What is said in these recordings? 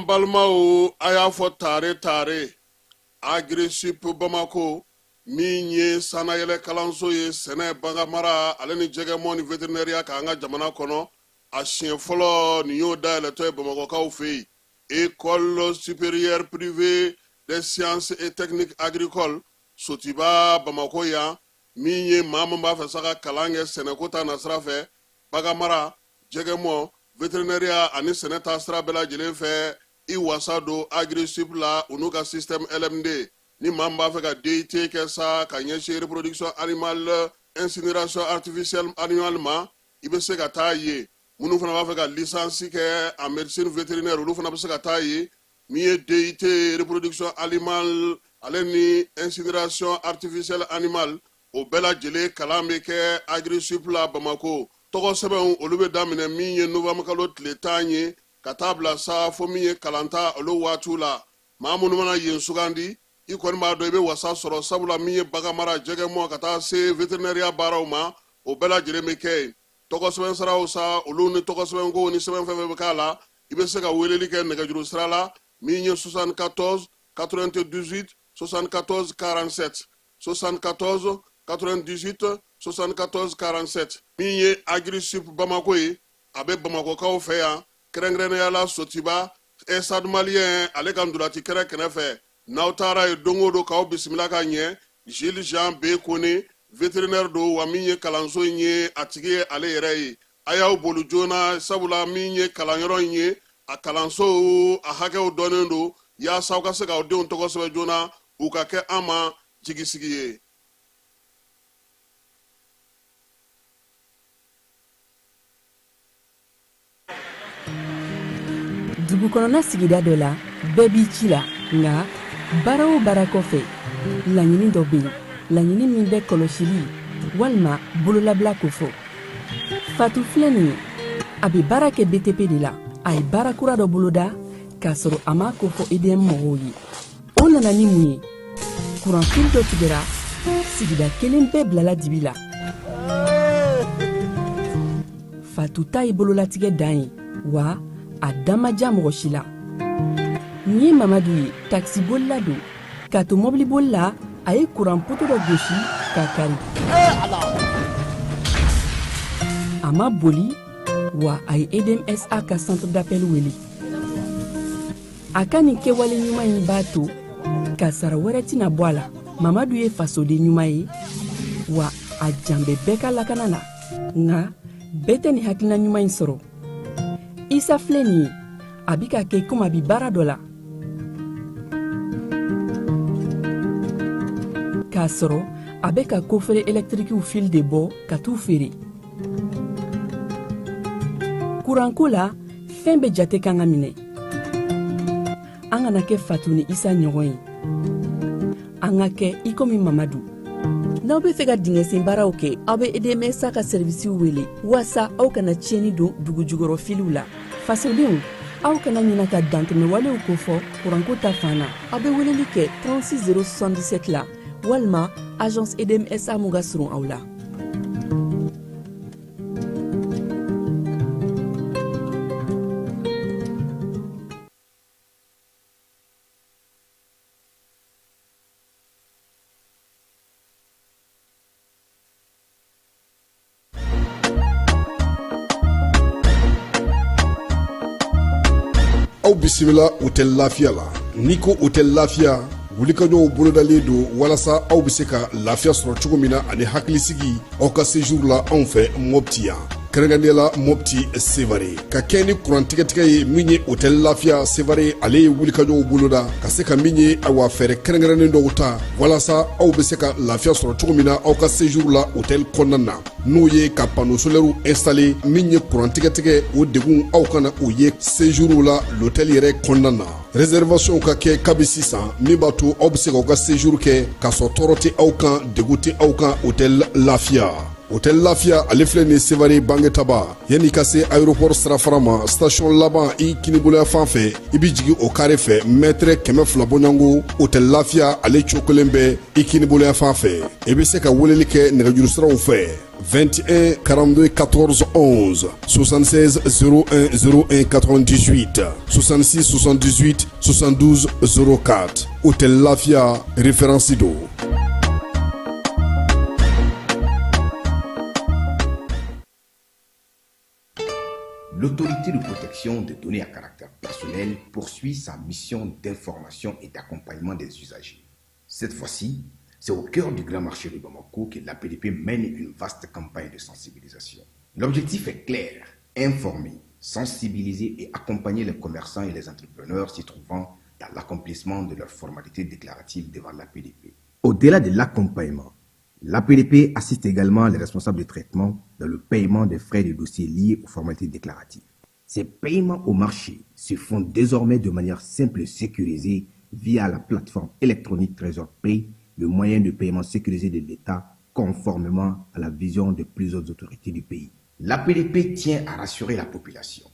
Balmao aya fo tare agressif Bamako minye sana yele kalanso ye sene bangamara aleni jegemo ni vétérinaire ka nga jamana kono a chien folo ni yo da le toy Bamako ka ofi école supérieure privée des sciences et techniques agricoles sotiba Bamako ya minye mama ba fa saka kalange sene kota nasrafe bagamara jegemo vétérinaire ani sene tasra bela jelen fe i wasado agressif la unuka système LMD ni mamba fe ka DIT ke sa ka nyeshe reproduction animale incinération artificielle animalement ibe se ka taye munu fana ba fe ka licence ke en médecine vétérinaire ulu fana ba se ka taye mi DIT reproduction animale aleni incinération artificielle animale o bela jele kalambe ke agressif la Bamako togo seben olu be damine mi ye novembre kalo tletanye katabla sa fomiye kalanta olo watula mamunu mana yen sugandi ikon ma do be wasa soro sabula miye bagamara jege mo kata se vétérinaire barawma o bela jere meke togo seben sara usa olo ni togo seben go ni seben febe kala ibe se ka weleli ke nega juru srala miye 74 98 74 47 74 98 74 47 miye agressif Bamako abe Bamako ka o fe ya Krengrene yala sotiba esad malien ale kandulati kere kenefe nautara e dongo do kaw bismillah ka nye Gilles Jean B Kone vétérinaire do wa minye kalanso nye atige ale yere ayaw bolu jona sabula minye kalanyoro nye a kalanso a hake o donendo ya sawka se ka o de on togo se jona u ka ke ama jigisigiye dugu kɔnɔna sigida dɔ la bɛɛ b'i ci la nga baara o baara kɔfɛ laɲini dɔ bɛ yen laɲini min bɛ kɔlɔsili walima bololabila ko fɔ Fatu filɛ nin ye a bɛ baara kɛ BTP de la a ye baara kura dɔ boloda k'a sɔrɔ a ma ko fɔ EDM mɔgɔw ye o nana ni mun ye kuranfili dɔ tigɛra sigida kelen bɛɛ bilala dibi la Fatu ta ye bololatigɛ dan ye wa a damaja mɔgɔ si la ni Mamadu ye taxi bolila don k'a to mobili bolila a ye kuran poto dɔ gosi k'a kari a ma boli wa a ye EDMSA ka centre d'appel wele a ka nin kɛwale ɲuman in b'a to ka sara wɛrɛ tɛna bɔ a la Mamadu ye fasoden ɲuman ye wa a jan bɛ bɛɛ ka lakana la nka bɛɛ tɛ nin hakilina ɲuman in sɔrɔ Isa filɛ nin ye a bi ka kɛ komi a bi baara dɔ la k'a sɔrɔ a bɛ ka kofere électrique fil de bɔ ka t'u feere kuranko la fɛn bɛ jate kan ka minɛ an kana kɛ Fatu ni Isa ɲɔgɔn ye an ka kɛ i komi Mamadu n'aw bɛ fɛ ka dingɛsen baaraw kɛ aw bɛ EDMSA ka servisiw wele walasa aw kana tiɲɛni don dugu jukɔrɔ filiw la fasodenw aw kana ɲina ka dantɛmɛ walew kofɔ kuranko ta fan na aw bɛ weleli kɛ 36 077 la walima agence EDMSA mun ka surun aw la aw bisimila hôtel Lafiya la n'i ko hôtel Lafiya wulikajɔw bolodalen don walasa aw bɛ se ka lafiya sɔrɔ cogo min na ani hakilisigi aw ka séjour la anw fɛ Mopti yan kɛrɛnkɛrɛnnenya Mopti Sevare ka kɛ ni kurantigɛtigɛ ye min ye hôtel Lafiya Sevare ale ye wulikajɔw boloda ka se ka min ye awa fɛɛrɛ kɛrɛnkɛrɛnnen dɔw ta walasa aw bɛ se ka lafiya sɔrɔ cogo min na aw ka séjour la hôtel kɔnɔna na n'o ye ka panneau solaire installer min ye kurantigɛtigɛ o degun aw kana o ye séjour la l'hôtel yɛrɛ kɔnɔna na réservation ka kɛ kabi sisan min b'a to aw bɛ se k'aw ka séjour kɛ k'a sɔrɔ tɔɔrɔ tɛ aw kan degun tɛ aw kan hôtel Lafiya. Hôtel Lafiya ale filɛ nin Sevare Bangetaba yanni ka se aéroport sirafara ma station laban i kiniboloya fan fɛ i bi jigi o carré fɛ mètre 200 bɔɲɔngo hôtel Lafiya ale cokolen bɛ i kiniboloya fan fɛ i bɛ se ka weleli kɛ nɛgɛjuru siraw fɛ 21 42 14 11 76 01 01 98 66 78 72 04 hôtel Lafiya référence do. L'autorité de protection des données à caractère personnel poursuit sa mission d'information et d'accompagnement des usagers. Cette fois-ci, c'est au cœur du grand marché de Bamako que l'APDP mène une vaste campagne de sensibilisation. L'objectif est clair, informer, sensibiliser et accompagner les commerçants et les entrepreneurs s'y trouvant dans l'accomplissement de leurs formalités déclaratives devant l'APDP. Au-delà de l'accompagnement, l'APDP assiste également les responsables de traitement dans le paiement des frais de dossiers liés aux formalités déclaratives. Ces paiements au marché se font désormais de manière simple et sécurisée via la plateforme électronique Trésor Pay, le moyen de paiement sécurisé de l'État conformément à la vision de plusieurs autorités du pays. L'APDP tient à rassurer la population.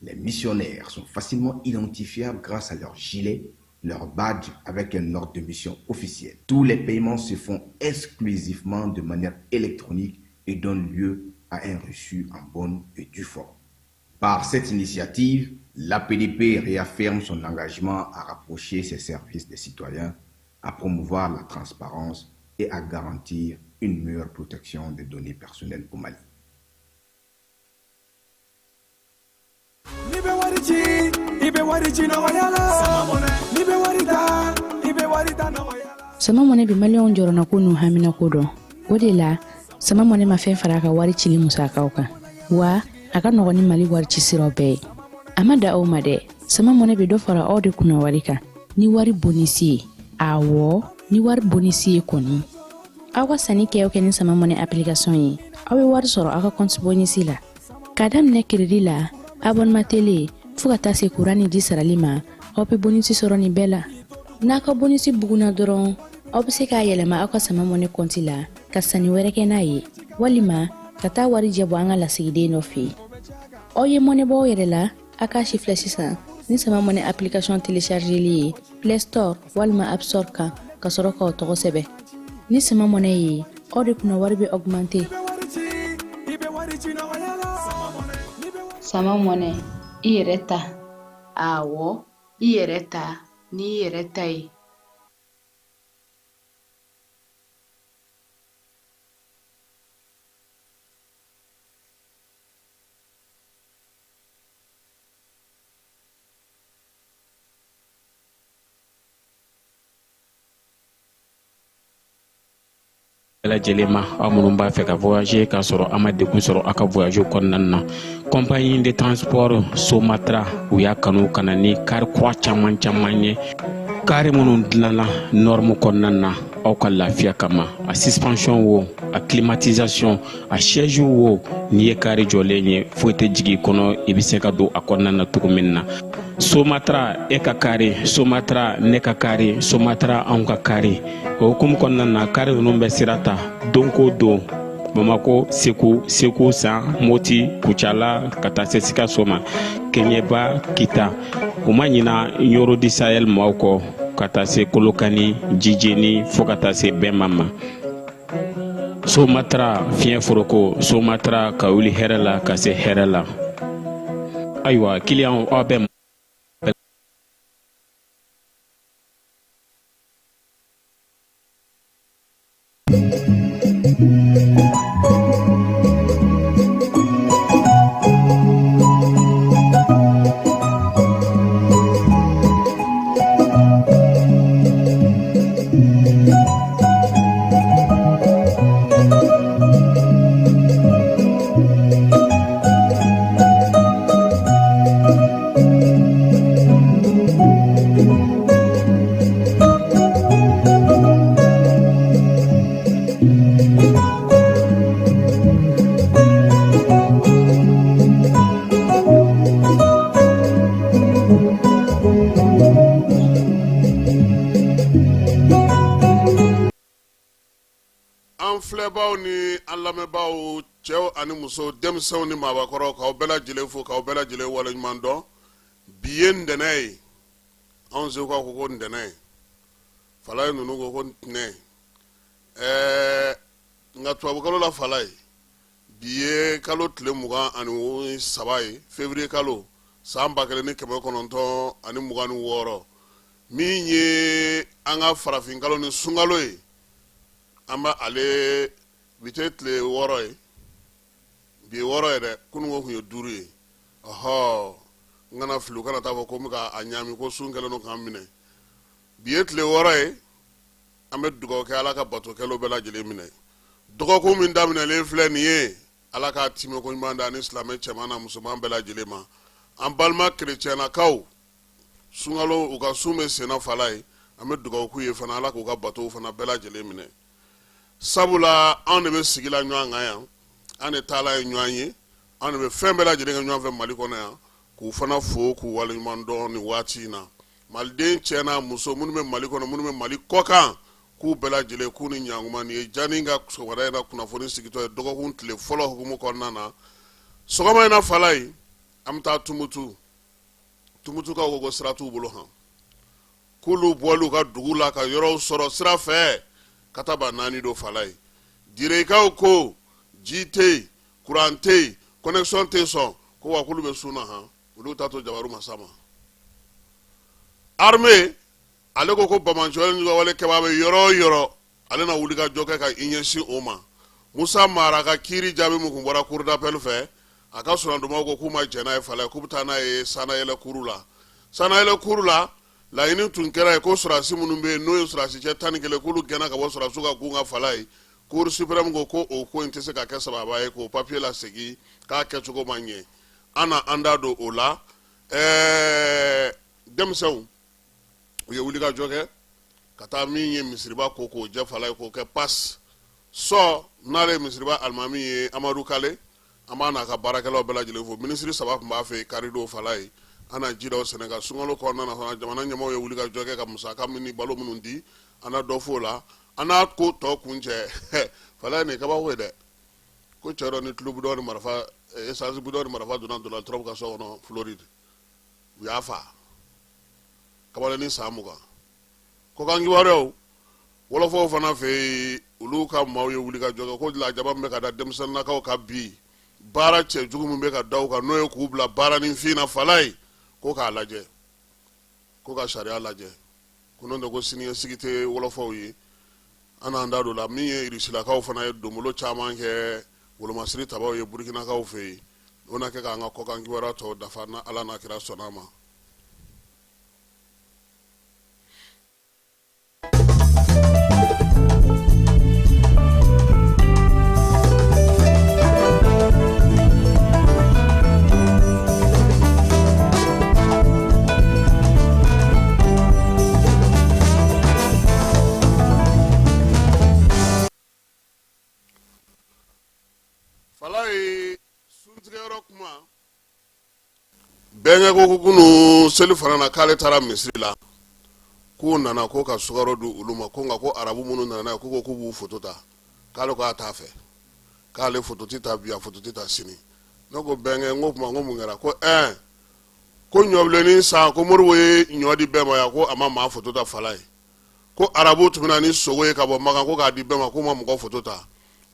Les missionnaires sont facilement identifiables grâce à leur gilet, leur badge avec un ordre de mission officiel. Tous les paiements se font exclusivement de manière électronique et donnent lieu à un reçu en bonne et due forme. Par cette initiative, l'APDP réaffirme son engagement à rapprocher ses services des citoyens, à promouvoir la transparence et à garantir une meilleure protection des données personnelles au Mali. Sama mone bi malion jorona ko nu hamina ko do wode la sama mone ma fen fara ka wari chili musaka ka wa aka no ni mali wari ci siro be amada o made sama mone bi do fara o de kuna wari ka ni wari bonisi awo ni wari bonisi ko ni awa sani ke o ken sama mone application yi awe wari soro aka compte bonisi la kadam ne kiridi la abonnement télé fuka tase kurani di saralima o pe bonisi soro ni bela naka bonisi buguna doron aw bɛ se k'a yɛlɛma aw ka sama mɔne kɔnti la ka sanni wɛrɛ kɛ n'a ye walima ka taa wari jɛ bɔ an ka lasigiden dɔ fɛ aw ye mɔnɛbɔw yɛrɛ la a k'a si filɛ sisan ni sama mɔne application téléchargeli ye Play Store walima App Store kan ka sɔrɔ k'aw tɔgɔ sɛbɛn ni sama mɔne ye aw de kunna wari bɛ augmenter. Sama mɔne i yɛrɛ ta awɔ i yɛrɛ ta ni i yɛrɛ ta ye. Jelema amunun b'a fɛ ka voyager k'a sɔrɔ a ma degun sɔrɔ a ka voyage kɔnɔna na compagnie de transport Somatra u y'a kanu kana ni kari kura caman ye kari minnu dilanna norme kɔnɔna na aw ka lafiya kama a suspension wo a climatisation a siège wo ni ye kari jɔlen ye foyi tɛ jigin kɔnɔ i bɛ se ka don a kɔnɔna na cogo min na Somatra e ka kari Somatra ne ka kari Somatra anw ka kari o hukumu kɔnɔna na kari ninnu bɛ sira ta don ko don Bamako Segu San Moti Kucala ka taa se Sikaso ma Keɲeba Kita u ma ɲina Yoro di Sahel maaw kɔ ka taa se Kolokani Jijeni fo ka taa se Bɛnma ma Somatra fiɲɛ foroko Somatra ka wuli hɛrɛ la ka se hɛrɛ la ayiwa client aw bɛ lamɛnbaaw cɛw ani muso denmisɛnw ni maabakɔrɔ k'aw bɛɛ lajɛlen fo k'aw bɛɛ lajɛlen waleɲuman dɔn bi ye ntɛnɛn ye anw seko ko ntɛnɛn falaye ninnu ko ko ntɛnɛn nka tubabukalo la falaye bi ye kalo tile 23 ye février kalo san 1926 min ye an ka farafin kalo ni sunkalo ye an bɛ ale bi tɛ tile 6 ye bi ye 6 ye dɛ kunun ko tun ye 5 ye n kana fili u kana taa fɔ ko n bɛ ka a ɲaami ko sun kɛlen don k'an minɛ bi ye tile 6 ye an bɛ dugawu kɛ ala ka batokɛlaw bɛɛ lajɛlen minɛ dɔgɔkun min daminɛlen filɛ nin ye ala k'a timɛ ko ɲuman da ni silamɛ cɛman na musoman bɛɛ lajɛlen ma an balima kerecɛnnakaw sunkalo u ka sun bɛ senna fala ye an bɛ dugawu k'u ye fana ala k'u ka batow fana bɛɛ lajɛlen minɛ sabula anw de bɛ sigi la ɲɔgɔn kan yan an de taala ye ɲɔgɔn ye anw de bɛ fɛn bɛɛ lajɛlen kɛ ɲɔgɔn fɛ mali kɔnɔ yan k'u fana fo k'u waleɲuman dɔn nin waati in na maliden cɛ n'a muso minnu bɛ mali kɔnɔ minnu bɛ mali kɔkan k'u bɛɛ lajɛlen k'u ni ɲankuma nin ye jani ka sɔgɔmada in na kunnafoni sigitɔ ye dɔgɔkun tile fɔlɔ hukumu kɔnɔna na sɔgɔma in na fala ye an bɛ taa tumutukaw ko sira t'u bolo han k'olu bɔli ka dugu la ka yɔrɔw sɔrɔ sira fɛ ka taa ba naani do fala ye direkaw ko ji tɛ yen kuran tɛ yen connexion tɛ sɔn ko wa k'olu bɛ sun na han olu t'a to jabaru masa ma armée ale ko bamanjɔlen ni wale kɛbaa bɛ yɔrɔ o yɔrɔ ale na wuli ka jɔ kɛ ka i ɲɛsin o ma musa mara ka kiiri jaabi min tun bɔra cour d'appel fɛ a ka sɔrɔdɔmaw ko k'u ma jɛn n'a ye fala ye k'u bɛ taa n'a ye sanayɛlɛ kuru la sanayɛlɛ kuru la laɲini tun kɛra ye ko sɔrɔdasi minnu bɛ yen n'o ye sɔrɔdasi cɛ 11 k'olu gɛnna ka bɔ sɔrɔdasiw ka gun ka fala ye cour suprême ko o ko in tɛ se ka kɛ sababa ye k'o papier lasegin k'a kɛcogo ma ɲɛ an na an da don o la denmisɛnw u ye wuli ka jɔ kɛ ka taa min ye misiriba ko k'o jɛ fala ye k'o kɛ passe sɔ n'ale ye misiriba alimami ye amadu kale an b'a n'a ka baarakɛlaw bɛɛ lajɛlen fo minisiri 3 tun b'a fɛ karido fala ye an na ji dɔw sɛnɛ ka sunkalo kɔnɔna na fana jamana ɲɛmaaw ye wuli ka jɔ kɛ ka musaka min ni balo minnu di an na dɔ fo la an n'a ko tɔ kun cɛ fala ye nin kabako ye dɛ ko cɛ dɔ ni tulo dɔ ni marifa essence dɔ ni marifa donna Donald Trump ka so kɔnɔ Floride u y'a fa kabaleni san 20 ko kan kibaruyaw wɔlɔfɔw fana fɛ olu ka maaw ye wuli ka jɔ kɛ ko lajaba min bɛ ka da denmisɛnninnakaw ka bi baara cɛjugu min bɛ ka da u kan n'o ye k'u bila baara ni fin na fala ye ko k'a lajɛ ko ka sariya lajɛ ko n'o tɛ ko siniɲɛsigi tɛ wɔlɔfɔw ye an n'an da don la min ye irisilakaw fana ye donbolo caman kɛ wolomasiri tabaw ye burukinakaw fɛ yen o na kɛ k'an ka kɔkan kibaruya tɔw dafa na ala n'a kira sɔnna ma. bɛnkɛ ko kunu seli fana na k'ale taara misiri la k'u nana ko ka sukaro di olu ma ko nka ko arabu minnu nana n'a ye ko k'u b'u foto ta k'ale ko a t'a fɛ k'ale foto ti ta bi a foto ti ta sini ne ko bɛnkɛ n ko kuma n ko mun kɛra ko ko ɲɔbilennin san ko moribo ye ɲɔ di bɛɛ ma yan ko a ma maa foto ta fala ye ko arabu tun bɛ na ni sogo ye ka bɔ Makan ko k'a di bɛɛ ma k'u ma mɔgɔ foto ta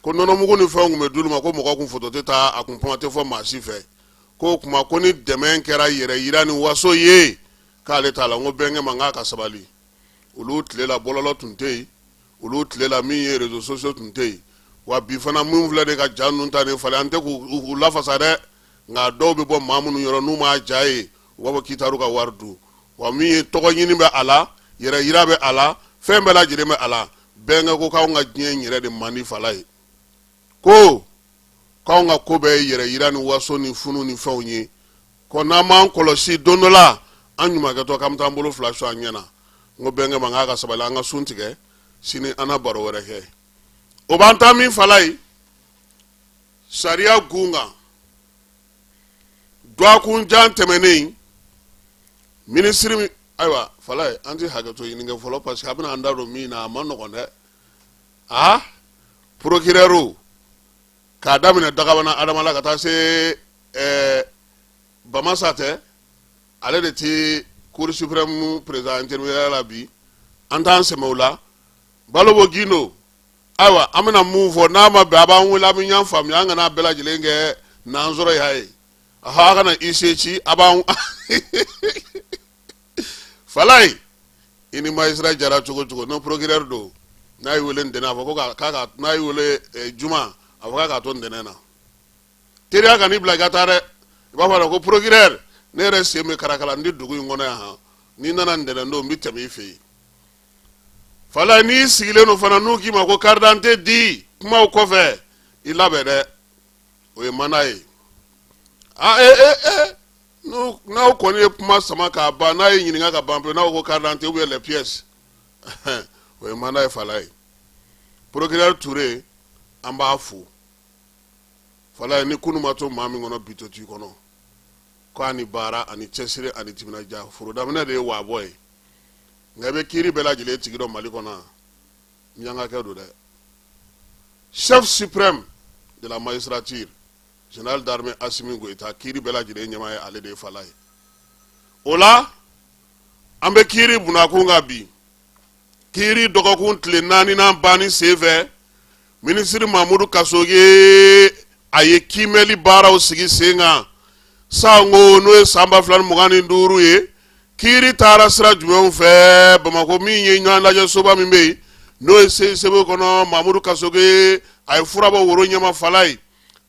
ko nɔnɔmugu ni fɛnw tun bɛ d'olu ma ko mɔgɔ kun foto tɛ ta a kun kuma tɛ fɔ maa si fɛ ko kuma ko ni dɛmɛ kɛra yɛrɛ yira ni waso ye k'ale t'a la n ko bɛnkɛ ma n k'a ka sabali olu tile la bɔlɔlɔ tun tɛ yen olu tile la min ye réseaux sociaux tun tɛ yen wa bi fana min filɛ de ka ja ninnu ta nin falen an tɛ k'u lafasa dɛ nka dɔw bɛ bɔ maa minnu yɔrɔ n'u m'a ja ye u b'a fɔ k'i taar'u ka wari dun wa min ye tɔgɔ ɲini bɛ a la yɛrɛ yira bɛ a la fɛn bɛɛ lajɛlen bɛ a la bɛnkɛ ko k'anw ka diɲɛ in yɛrɛ de man di fala ye ko k'anw ka ko bɛɛ ye yɛrɛ yira ni waso ni funu ni fɛnw ye ko n'an m'an kɔlɔsi don dɔ la an ɲumankɛtɔ k'an bɛ taa an bolo fila su an ɲɛna n ko bɛnkɛ ma n k'a ka sabali an ka sun tigɛ sini an na baro wɛrɛ kɛ o b'an taa min fala ye sariya gun kan dɔgɔkun jan tɛmɛnen minisiri min ayiwa fala ye an tɛ hakɛto ɲini kɛ fɔlɔ parce que a bɛna an da don min na a ma nɔgɔn dɛ procureur k'a daminɛ Dagabana Adama la ka taa se Bamasa tɛ ale de ti Cour suprême président intermédiaire la bi an t'an sɛmɛ o la Balobo Gindo ayiwa an bɛna mun fɔ n'a ma bɛn a b'an wele an bɛ ɲɔgɔn faamuya an kana bɛɛ lajɛlen kɛ nansɔrɔ y'a ye a kana i se ci a b'an Falaye i ni magistrat jara cogo cogo no procureur do n'a y'i wele ntɛnɛn a fɔ ko k'a n'a y'i wele juma a fɔ k'a to ntɛnɛn na teriya ka n'i bila i ka taa dɛ i b'a fɔ ko procureur ne yɛrɛ sen bɛ karakala n di dugu in kɔnɔ yan han n'i nana ntɛnɛn don n bɛ tɛmɛ i fɛ yen Falaye n'i sigilen don fana n'u k'i ma ko carte d'identité di kumaw kɔfɛ i labɛn dɛ o ye mana ye n'aw kɔni ye kuma sama k'a ban n'a ye ɲininka ka ban pewu n'aw ko carte d'identité ou bien les pièces o ye mana ye Falaye procureur Touré an b'a fo Falaye ni kunu ma to maa min kɔnɔ bi to t'i kɔnɔ ko ani baara ani cɛsiri ani timinadiya foro daminɛ de ye waabɔ ye nka i bɛ kiiri bɛɛ lajɛlen tigi dɔn Mali kɔnɔ miyankakɛ don dɛ chef suprême de la magistrature général d'armée Assimi Goïta kiiri bɛɛ lajɛlen ɲɛmaa ye ale de ye Falaye o la an bɛ kiiri bunakun kan bi kiiri dɔgɔkun tile 4nan banni senfɛ ministre Mamudu Kasoge a ye kiimɛli baaraw sigi sen kan sango n'o ye san 2025 ye kiiri taara sira jumɛnw fɛ Bamako min ye ɲɔgɔn lajɛ soba min bɛ yen n'o ye sebe kɔnɔ Mamudu Kasoge a ye furabɔ woro ɲɛma Falaye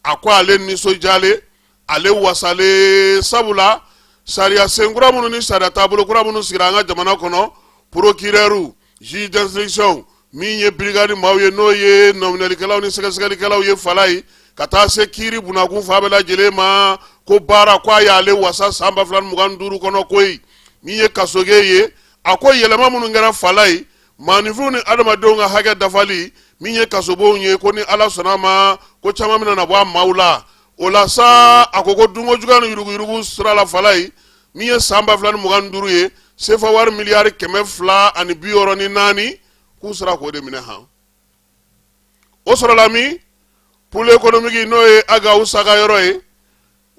a ko ale nisɔndiyalen ale wasalen sabula sariya sen kura minnu ni sariya taabolo kura minnu sigira an ka jamana kɔnɔ procureur juge d'instruction min ye brigade maaw ye n'o ye nominalikɛlaw ni sɛgɛsɛgɛlikɛlaw ye Falaye ka taa se kiiri bunakun fa bɛɛ lajɛlen ma ko baara ko a y'ale wasa san 2025 kɔnɔ koyi min ye Kasoge ye a ko yɛlɛma minnu kɛra Falaye maaninfinw ni adamadenw ka hakɛ dafali min ye kasobonw ye ko ni Ala sɔnna ma ko caman bɛna na bɔ a maaw la o la sa a ko dunko juguya ni yuruguyurugu sira la Falaye min ye san 2025 ye sefa wari miliyari 264 k'u sera k'o de minɛ han o sɔrɔla min pôle économique n'o ye Agaw Saga yɔrɔ ye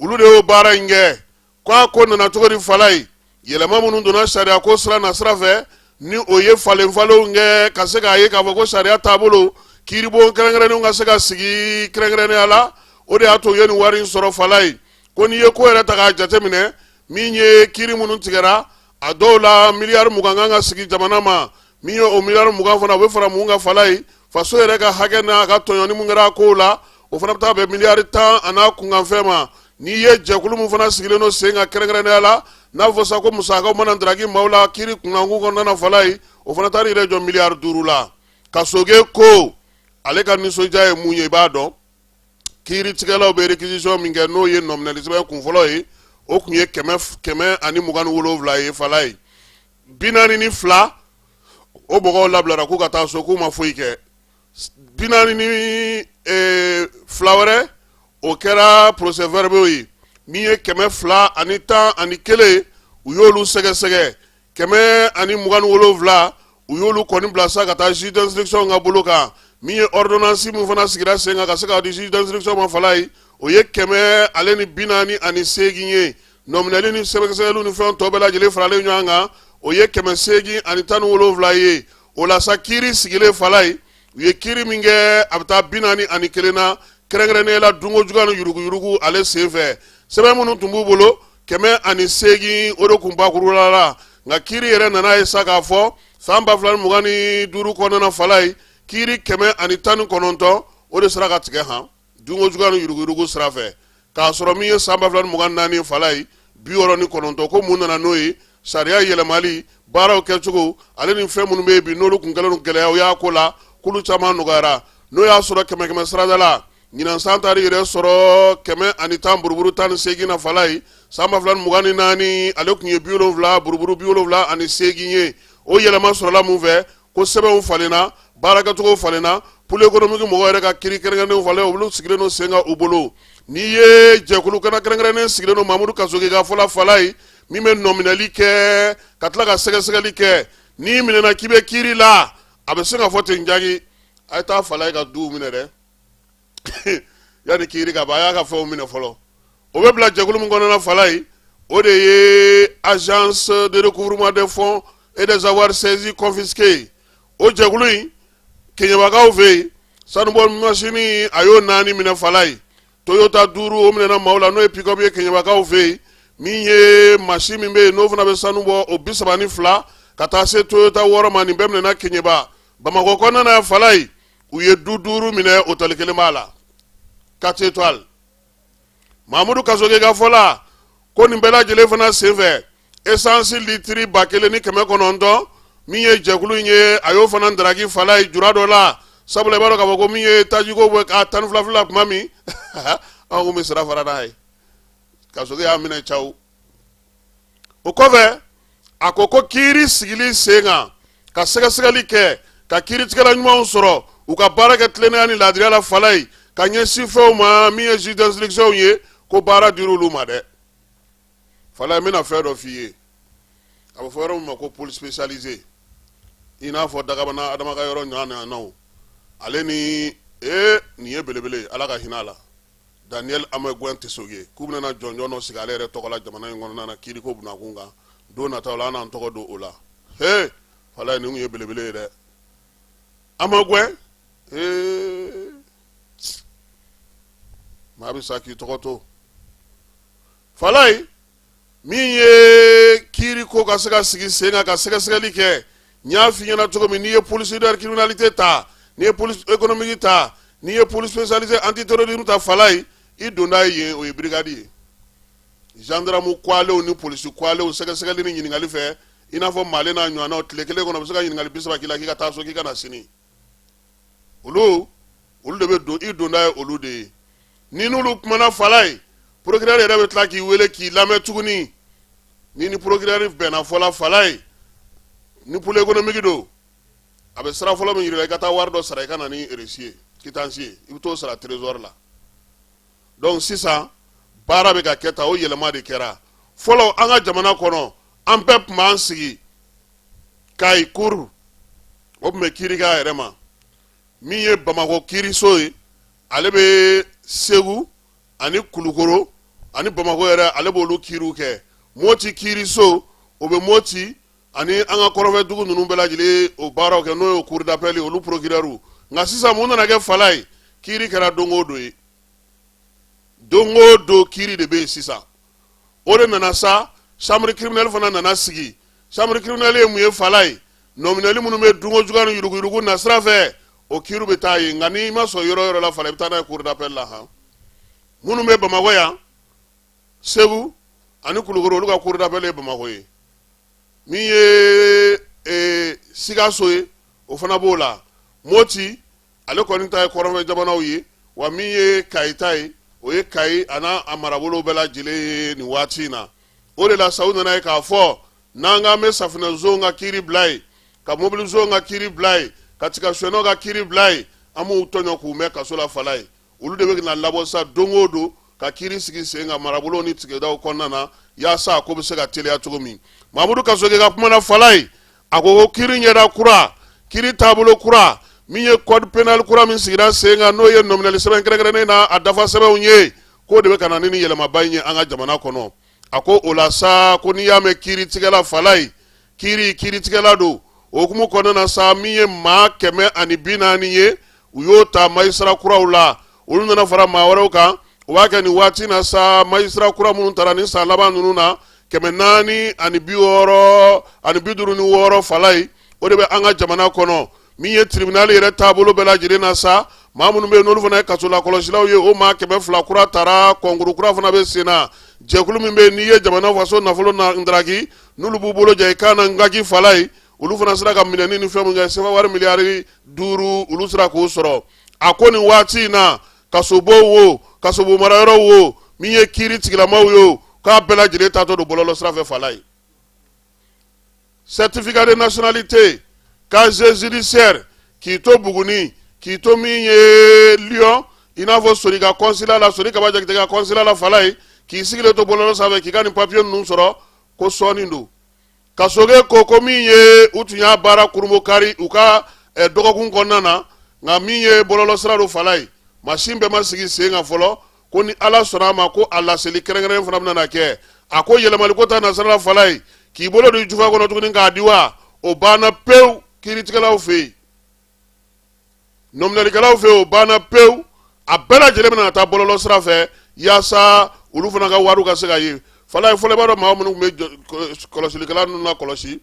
olu de y'o baara in kɛ ko a ko nana cogo di Falaye yɛlɛma minnu donna sariya ko sira na sira fɛ ni o ye falenfalenw kɛ ka se k'a ye k'a fɔ ko sariya taabolo kiiribon kɛrɛnkɛrɛnnenw ka se ka sigi kɛrɛnkɛrɛnnenya la o de y'a to u ye nin wari in sɔrɔ Falaye ko n'i ye ko yɛrɛ ta k'a jateminɛ min ye kiiri minnu tigɛra a dɔw la miliyari 20 kan ka sigi jamana ma min ye o miliyari 20 fana o bɛ fara mun kan Falaye faso yɛrɛ ka hakɛ n'a ka tɔɲɔni mun kɛra a kow la o fana bɛ taa bɛn miliyari 10 a n'a kunkanfɛn ma n'i ye jɛkulu mun fana sigilen don sen kan kɛrɛnkɛrɛnnenya la n'a fɔ sa ko musakaw mana daraki maaw la kiiri kunkankun kɔnɔna na Falaye o fana taara yɛrɛ jɔ miliyari 5 la Kasoge ko ale ka nisɔndiya ye mun ye i b'a dɔn kiiritigɛlaw bɛ réquisition min kɛ n'o ye nominali sɛbɛn kunfɔlɔ ye o tun ye 127 ye Falaye 42 o mɔgɔw labilara k'u ka taa so k'u ma foyi kɛ 42 wɛrɛ o kɛra procès verbaux ye min ye 211 u y'olu sɛgɛsɛgɛ 127 u y'olu kɔni bila sa ka taa juge d'instruction ka bolo kan min ye ordonnance min fana sigira sen kan ka se k'a di juge d'instruction ma Falaye o ye 148 ye nominali ni sɛbɛsɛgɛliw ni fɛn tɔ bɛɛ lajɛlen faralen ɲɔgɔn kan o ye 817 ye o la sa kiiri sigilen Falaye u ye kiiri min kɛ a bɛ taa 41 na kɛrɛnkɛrɛnnenya la dunko juguya ni yuruguyurugu ale sen fɛ sɛbɛn minnu tun b'u bolo 108 o de tun bakurula la nka kiiri yɛrɛ nana ye sa k'a fɔ san 2025 kɔnɔna Falaye kiiri 119 o de sera ka tigɛ han dunko juguya ni yuruguyurugu sira fɛ k'a sɔrɔ min ye san 2024 Falaye 69 ko mun nana n'o ye sariya yɛlɛmali baaraw kɛcogo ale ni fɛn minnu bɛ yen bi n'olu tun kɛlen don gɛlɛyaw y'a ko la k'olu caman nɔgɔyara n'o y'a sɔrɔ 100 sarada la ɲinan san taara yɛrɛ sɔrɔ 110 buruburu 18 na Falaye san 2024 ale tun ye 70 buruburu 78 ye o yɛlɛma sɔrɔla mun fɛ ko sɛbɛnw falenna baarakɛcogo falenna pôle économique mɔgɔw yɛrɛ ka kiiri kɛrɛnkɛrɛnnenw falen olu sigilen don sen kan u bolo n'i ye jɛkulu kɛrɛnkɛrɛnnen sigilen don Mamudu Kasoge ka fɔla Falaye min bɛ nominali kɛ ka tila ka sɛgɛsɛgɛli kɛ n'i minɛna k'i bɛ kiiri la a bɛ se ka fɔ ten jagi a ye taa Falaye ka duw minɛ dɛ i yani kiri ka ba ya ka fɛnw minɛ fɔlɔ o bɛ bila jɛkulu min kɔnɔna fala ye o de ye agence de recouvrement des fonds et des avoirs saisis confisqués o jɛkulu in keɲɛbagaw fɛ yen sanubɔ masini a y'o 4 minɛ fala ye Toyota 5 o minɛna maaw la n'o ye pick-up ye keɲɛbagaw fɛ yen min ye machine min bɛ yen n'o fana bɛ sanubɔ o 32 ka taa se Toyota 6 ma nin bɛɛ minɛna keɲɛba Bamakɔ kɔnɔna ya fala ye u ye 5 minɛ hôtel kelen b'a la 4 étoiles Mamadou Kasoge ka fɔla ko nin bɛɛ lajɛlen fana senfɛ essence litiri 1900 min ye jɛkulu ye a y'o fana daraki fala ye jura dɔ la sabula i b'a dɔn k'a fɔ ko min ye tajiko bɛ a 12 kuma min an kun bɛ sira fara n'a ye Kasoge y'a minɛ caw o kɔfɛ a ko kiiri sigili sen kan ka sɛgɛsɛgɛli kɛ ka kiiritigɛla ɲumanw sɔrɔ u ka baara kɛ tilennenya ni laadiriya la fala ye ka ɲɛsin fɛnw ma min ye juge d'instruction ye ko baara dir'olu olu ma dɛ fala ye n bɛna fɛn dɔ f'i ye a bɛ fɔ yɔrɔ min ma ko pôle spécialisé i n'a fɔ Dagabana Adama ka yɔrɔ ɲɔgɔnnaw ale ni nin ye belebele Ala ka hinɛ a la Daniel Ameguen Tesoge k'u bɛna jɔnjɔn dɔ sigi ale yɛrɛ tɔgɔ la jamana in kɔnɔna na kiiriko bunakun kan don nataw la an n'an tɔgɔ don o la fala ye nin kun ye belebele ye dɛ Ameguen maa bɛ sa k'i tɔgɔ to fala ye min ye kiiriko ka se ka sigi sen kan ka sɛgɛsɛgɛli kɛ n y'a f'i ɲɛna cogo min n'i ye police de criminalité ta n'i ye police économique ta n'i ye police spécialisée antiterrorisme ta fala ye i donda ye yen o ye brigade ye gendarme kualew ni police kualew sɛgɛsɛgɛli ni ɲininkali fɛ i n'a fɔ Male n'a ɲɔgɔnnaw tile kelen kɔnɔ u bɛ se ka ɲininkali 30 k'i la k'i ka taa so k'i ka na sini olu de bɛ don i donda ye olu de ye ni n'olu kumana fala ye procureur yɛrɛ bɛ tila k'i wele k'i lamɛn tuguni ni procureur bɛnna fɔla fala ye ni pôle économique don a bɛ sira fɔlɔ min yir'i la i ka taa wari dɔ sara i ka na ni reçu ye quittance ye i bɛ t'o sara trésor la donc sisan baara bɛ ka kɛ tan o yɛlɛma de kɛra fɔlɔ an ka jamana kɔnɔ an bɛɛ tun b'an sigi Kayi cour o tun bɛ kiiri kɛ a yɛrɛ ma min ye Bamakɔ kiiriso ye ale bɛ Segu ani Kulukoro ani Bamakɔ yɛrɛ ale b'olu kiiriw kɛ Moti kiiriso o bɛ Moti ani an ka kɔrɔfɛ dugu ninnu bɛɛ lajɛlen o baaraw kɛ n'o ye cour d'appel ye olu procureur nka sisan mun nana kɛ fala ye kiiri kɛra don o don ye don o don kiiri de bɛ yen sisan o de nana sa chambre criminelle fana nana sigi chambre criminelle ye mun ye fala ye nominali minnu bɛ dungo juguya ni yuruguyurugu na sira fɛ o kiiriw bɛ taa yen nka n'i ma sɔn yɔrɔ o yɔrɔ la fala i bɛ taa n'a ye cour d'appel la han minnu bɛ Bamakɔ yan Segu ani Kulukoro olu ka cour d'appel ye Bamakɔ ye min ye Sikaso ye o fana b'o la Moti ale kɔni ta ye kɔrɔnfɛ jamanaw ye wa min ye Kayi ta ye o ye Kayi a n'a a marabolo bɛɛ lajɛlen ye nin waati in na o de la sa u nana ye k'a fɔ n'an k'an bɛ safinɛzow ka kiiri bila ye ka mobilizow ka kiiri bila ye ka tigɛsɛnɛw ka kiiri bila ye an b'u tɔɲɔ k'u mɛn kaso la fala ye olu de bɛ na labɔ sa don o don ka kiiri sigi sen kan marabolo ni tigidaw kɔnɔna na yaasa a ko bɛ se ka teliya cogo min Mamadou Kasoge ka kuma na fala ye a ko kiiri ɲɛda kura kiiri taabolo kura min ye code pénal kura min sigira sen kan n'o ye nominali sɛbɛn kɛrɛnkɛrɛnnen n'a a dafa sɛbɛnw ye k'o de bɛ ka na ni yɛlɛmaba in ye an ka jamana kɔnɔ a ko o la sa ko n'i y'a mɛn kiiritigɛla fala ye kiiritigɛla don o hukumu kɔnɔna na sa min ye maa 140 ye u y'o ta magistrat kuraw la olu nana fara maa wɛrɛw kan o b'a kɛ nin waati na sa magistrat kura minnu taara ni san laban ninnu na 456 fala ye o de bɛ an ka jamana kɔnɔ min ye tribunal yɛrɛ taabolo bɛɛ lajɛlen na sa maa minnu bɛ yen n'olu fana ye kaso lakɔlɔsilaw ye o maa 200 kura taara kɔnkuru kura fana bɛ sen na jɛkulu min bɛ yen n'i ye jamana faso nafolo ndaraki n'olu b'u bolo jɛ i kan na ngaki fala ye olu fana sera ka minɛni ni fɛn min kɛ sefa wari miliyari 5 olu sera k'o sɔrɔ a ko nin waati in na kasobo wo kasobo marayɔrɔ wo min ye kiiri tigilamaw ye k'a bɛɛ lajɛlen taatɔ don bɔlɔlɔ sira fɛ fala ye certificat de nationalité casier judiciaire k'i to Buguni k'i to min ye Lyon i n'a fɔ Sori ka consulat la Sori Kaba Jakite ka consulat la fala ye k'i sigilen to bɔlɔlɔ sanfɛ k'i ka nin papier ninnu sɔrɔ ko sɔɔni don Kasoge ko min ye u tun y'a baara kurumokari u ka dɔgɔkun kɔnɔna na nka min ye bɔlɔlɔ sira don fala ye machine bɛɛ ma sigi sen kan fɔlɔ ko ni ala sɔnna a ma ko a laseli kɛrɛnkɛrɛn fana bɛna kɛ a ko yɛlɛmali ko ta nasarala fala ye k'i bolo don jufa kɔnɔ tuguni k'a di wa o banna pewu kiiritigɛlaw fɛ yen nɔminalikɛlaw fɛ yen o banna pewu a bɛɛ lajɛlen bɛna taa bɔlɔlɔ sira fɛ yaasa olu fana ka wariw ka se ka ye fala ye fɔlɔ i b'a dɔn maa minnu tun bɛ kɔlɔsilikɛla ninnu na kɔlɔsi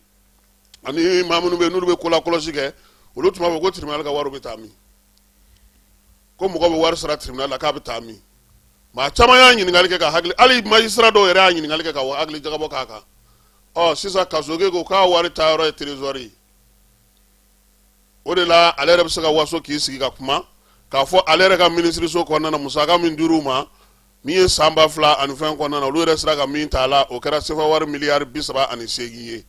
ani maa minnu bɛ yen n'olu bɛ ko la kɔlɔsi kɛ olu tun b'a fɔ ko tribunal ka wariw bɛ taa min ko mɔgɔ bɛ wari sara tribunal la k'a bɛ taa min maa caman y'a ɲininkali kɛ ka hakili hali magistrat dɔw yɛrɛ y'a ɲininkali kɛ ka hakili jagabɔ k'a kan sisan kasoge ko k'a wari taa yɔrɔ ye trésor ye o de la ale yɛrɛ bɛ se ka waso k'i sigi ka kuma k'a fɔ ale yɛrɛ ka minisiriso kɔnɔna na musaka min dir'u ma min ye san 2000 ani fɛn kɔnɔna na olu yɛrɛ sera ka min ta a la o kɛra sefa wari miliyari 38 ye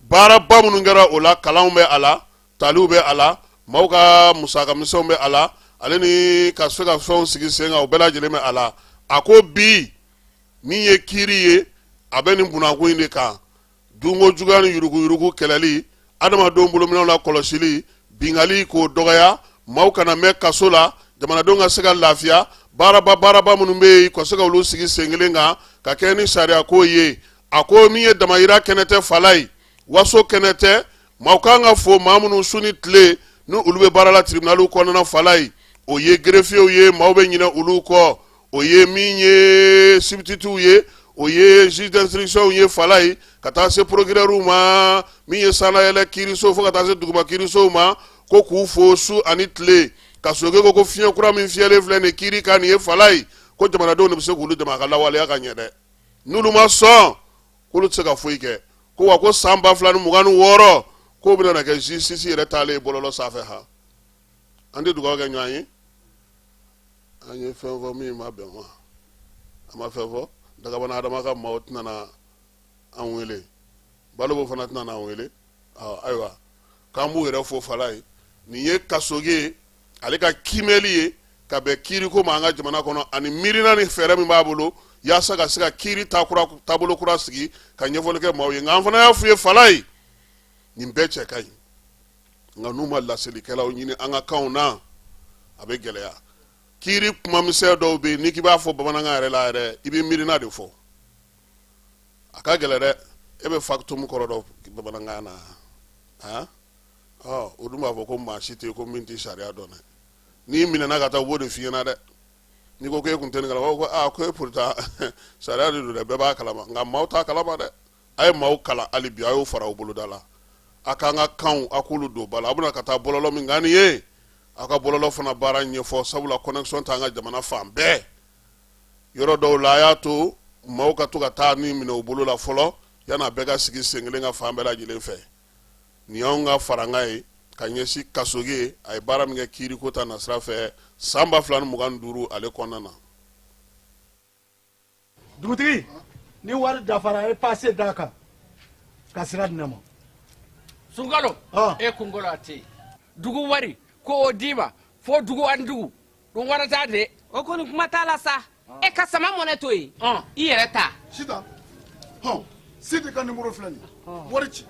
baaraba minnu kɛra o la kalanw bɛ a la taliw bɛ a la maaw ka musaka misɛnw bɛ a la ale ni ka se ka fɛnw sigi sen kan o bɛɛ lajɛlen bɛ a la a ko bi min ye kiiri ye a bɛ nin bunakun in de kan dunko juguya ni yuruguyurugu kɛlɛli adamadenw bolominɛw la kɔlɔsili bingali k'o dɔgɔya maaw kana mɛn kaso la jamanadenw ka se ka lafiya baaraba minnu bɛ yen ka se ka olu sigi sen kelen kan ka kɛ ni sariya ko ye a ko min ye damayira kɛnɛ tɛ fala ye waso kɛnɛ tɛ maaw kan ka fo maa minnu su ni tile ni olu bɛ baara la tribunaliw kɔnɔna fala ye o ye greffiers ye maaw bɛ ɲinɛ olu kɔ o ye min ye substituts ye o ye juge d'instruction ye fala ye ka taa se procureur ma min ye sanayɛlɛ kiiriso fo ka taa se duguma kiirisow ma ko k'u fo su ani tile ka soke ko fiɲɛ kura min fiyɛlen filɛ nin kiiri ka nin ye fala ye ko jamanadenw de bɛ se k'olu dɛmɛ a ka lawaleya ka ɲɛ dɛ n'olu ma sɔn k'olu tɛ se ka foyi kɛ ko wa ko san 2026 k'o bɛna na kɛ justice yɛrɛ taalen bɔlɔlɔ sanfɛ ha an tɛ dugawu kɛ ɲɔgɔn ye an ye fɛn fɔ min ma bɛn ma a ma fɛn fɔ dagabana adama ka maaw tɛna na an wele balobo fana tɛna na an wele ayiwa k'an b'u yɛrɛ fo fala ye nin ye kasoge ye ale ka kimɛli ye ka bɛn kiiriko ma an ka jamana kɔnɔ ani miirina ni fɛɛrɛ min b'a bolo yaasa ka se ka kiiri taabolo kura sigi ka ɲɛfɔli kɛ maaw ye nka an fana y'a f'u ye fala ye nin bɛɛ cɛ ka ɲi nka n'u ma laselikɛlaw ɲini an ka kanw na a bɛ gɛlɛya kiiri kumamisɛn dɔw bɛ yen n'i k'i b'a fɔ bamanankan yɛrɛ la yɛrɛ i bɛ miirina de fɔ a ka gɛlɛ dɛ e bɛ factum kɔrɔ dɔn bamanankan na o dun b'a fɔ ko maa si tɛ yen ko min tɛ sariya dɔn dɛ n'i minɛna ka taa u b'o de f'i ɲɛna dɛ n'i ko k'e kun tɛ nin kalama ko ko e pourtant sariya de don dɛ bɛɛ b'a kalama nka maaw t'a kalama dɛ a ye maaw kalan hali bi a y'o fara u boloda la a k'an ka kanw a k'olu don ba la a bɛna ka taa bɔlɔlɔ min kan nin ye a ka bɔlɔlɔ fana baara ɲɛfɔ sabula connexion t'an ka jamana fan bɛɛ yɔrɔ dɔw la a y'a to maaw ka to ka taa ni minɛ u bolo la fɔlɔ yan'a bɛɛ ka sigi sen kelen ka fan bɛɛ lajɛlen fɛ nin y'anw ka faranga ye ka ɲɛsin kasoge a ye baara min kɛ kiiriko ta nasira fɛ san 2025 ale kɔnɔna na dugutigi ni wari dafara e passe d'a kan ka sira di ne ma Sunkalo e kunkolo a tɛ yen dugu wari ko o d'i ma fo dugu ani dugu dun wari t'a de o kɔni kuma t'a la sa e ka sama mɔnɛ to yen i yɛrɛ ta sita sidi ka numéro filɛ nin wari ci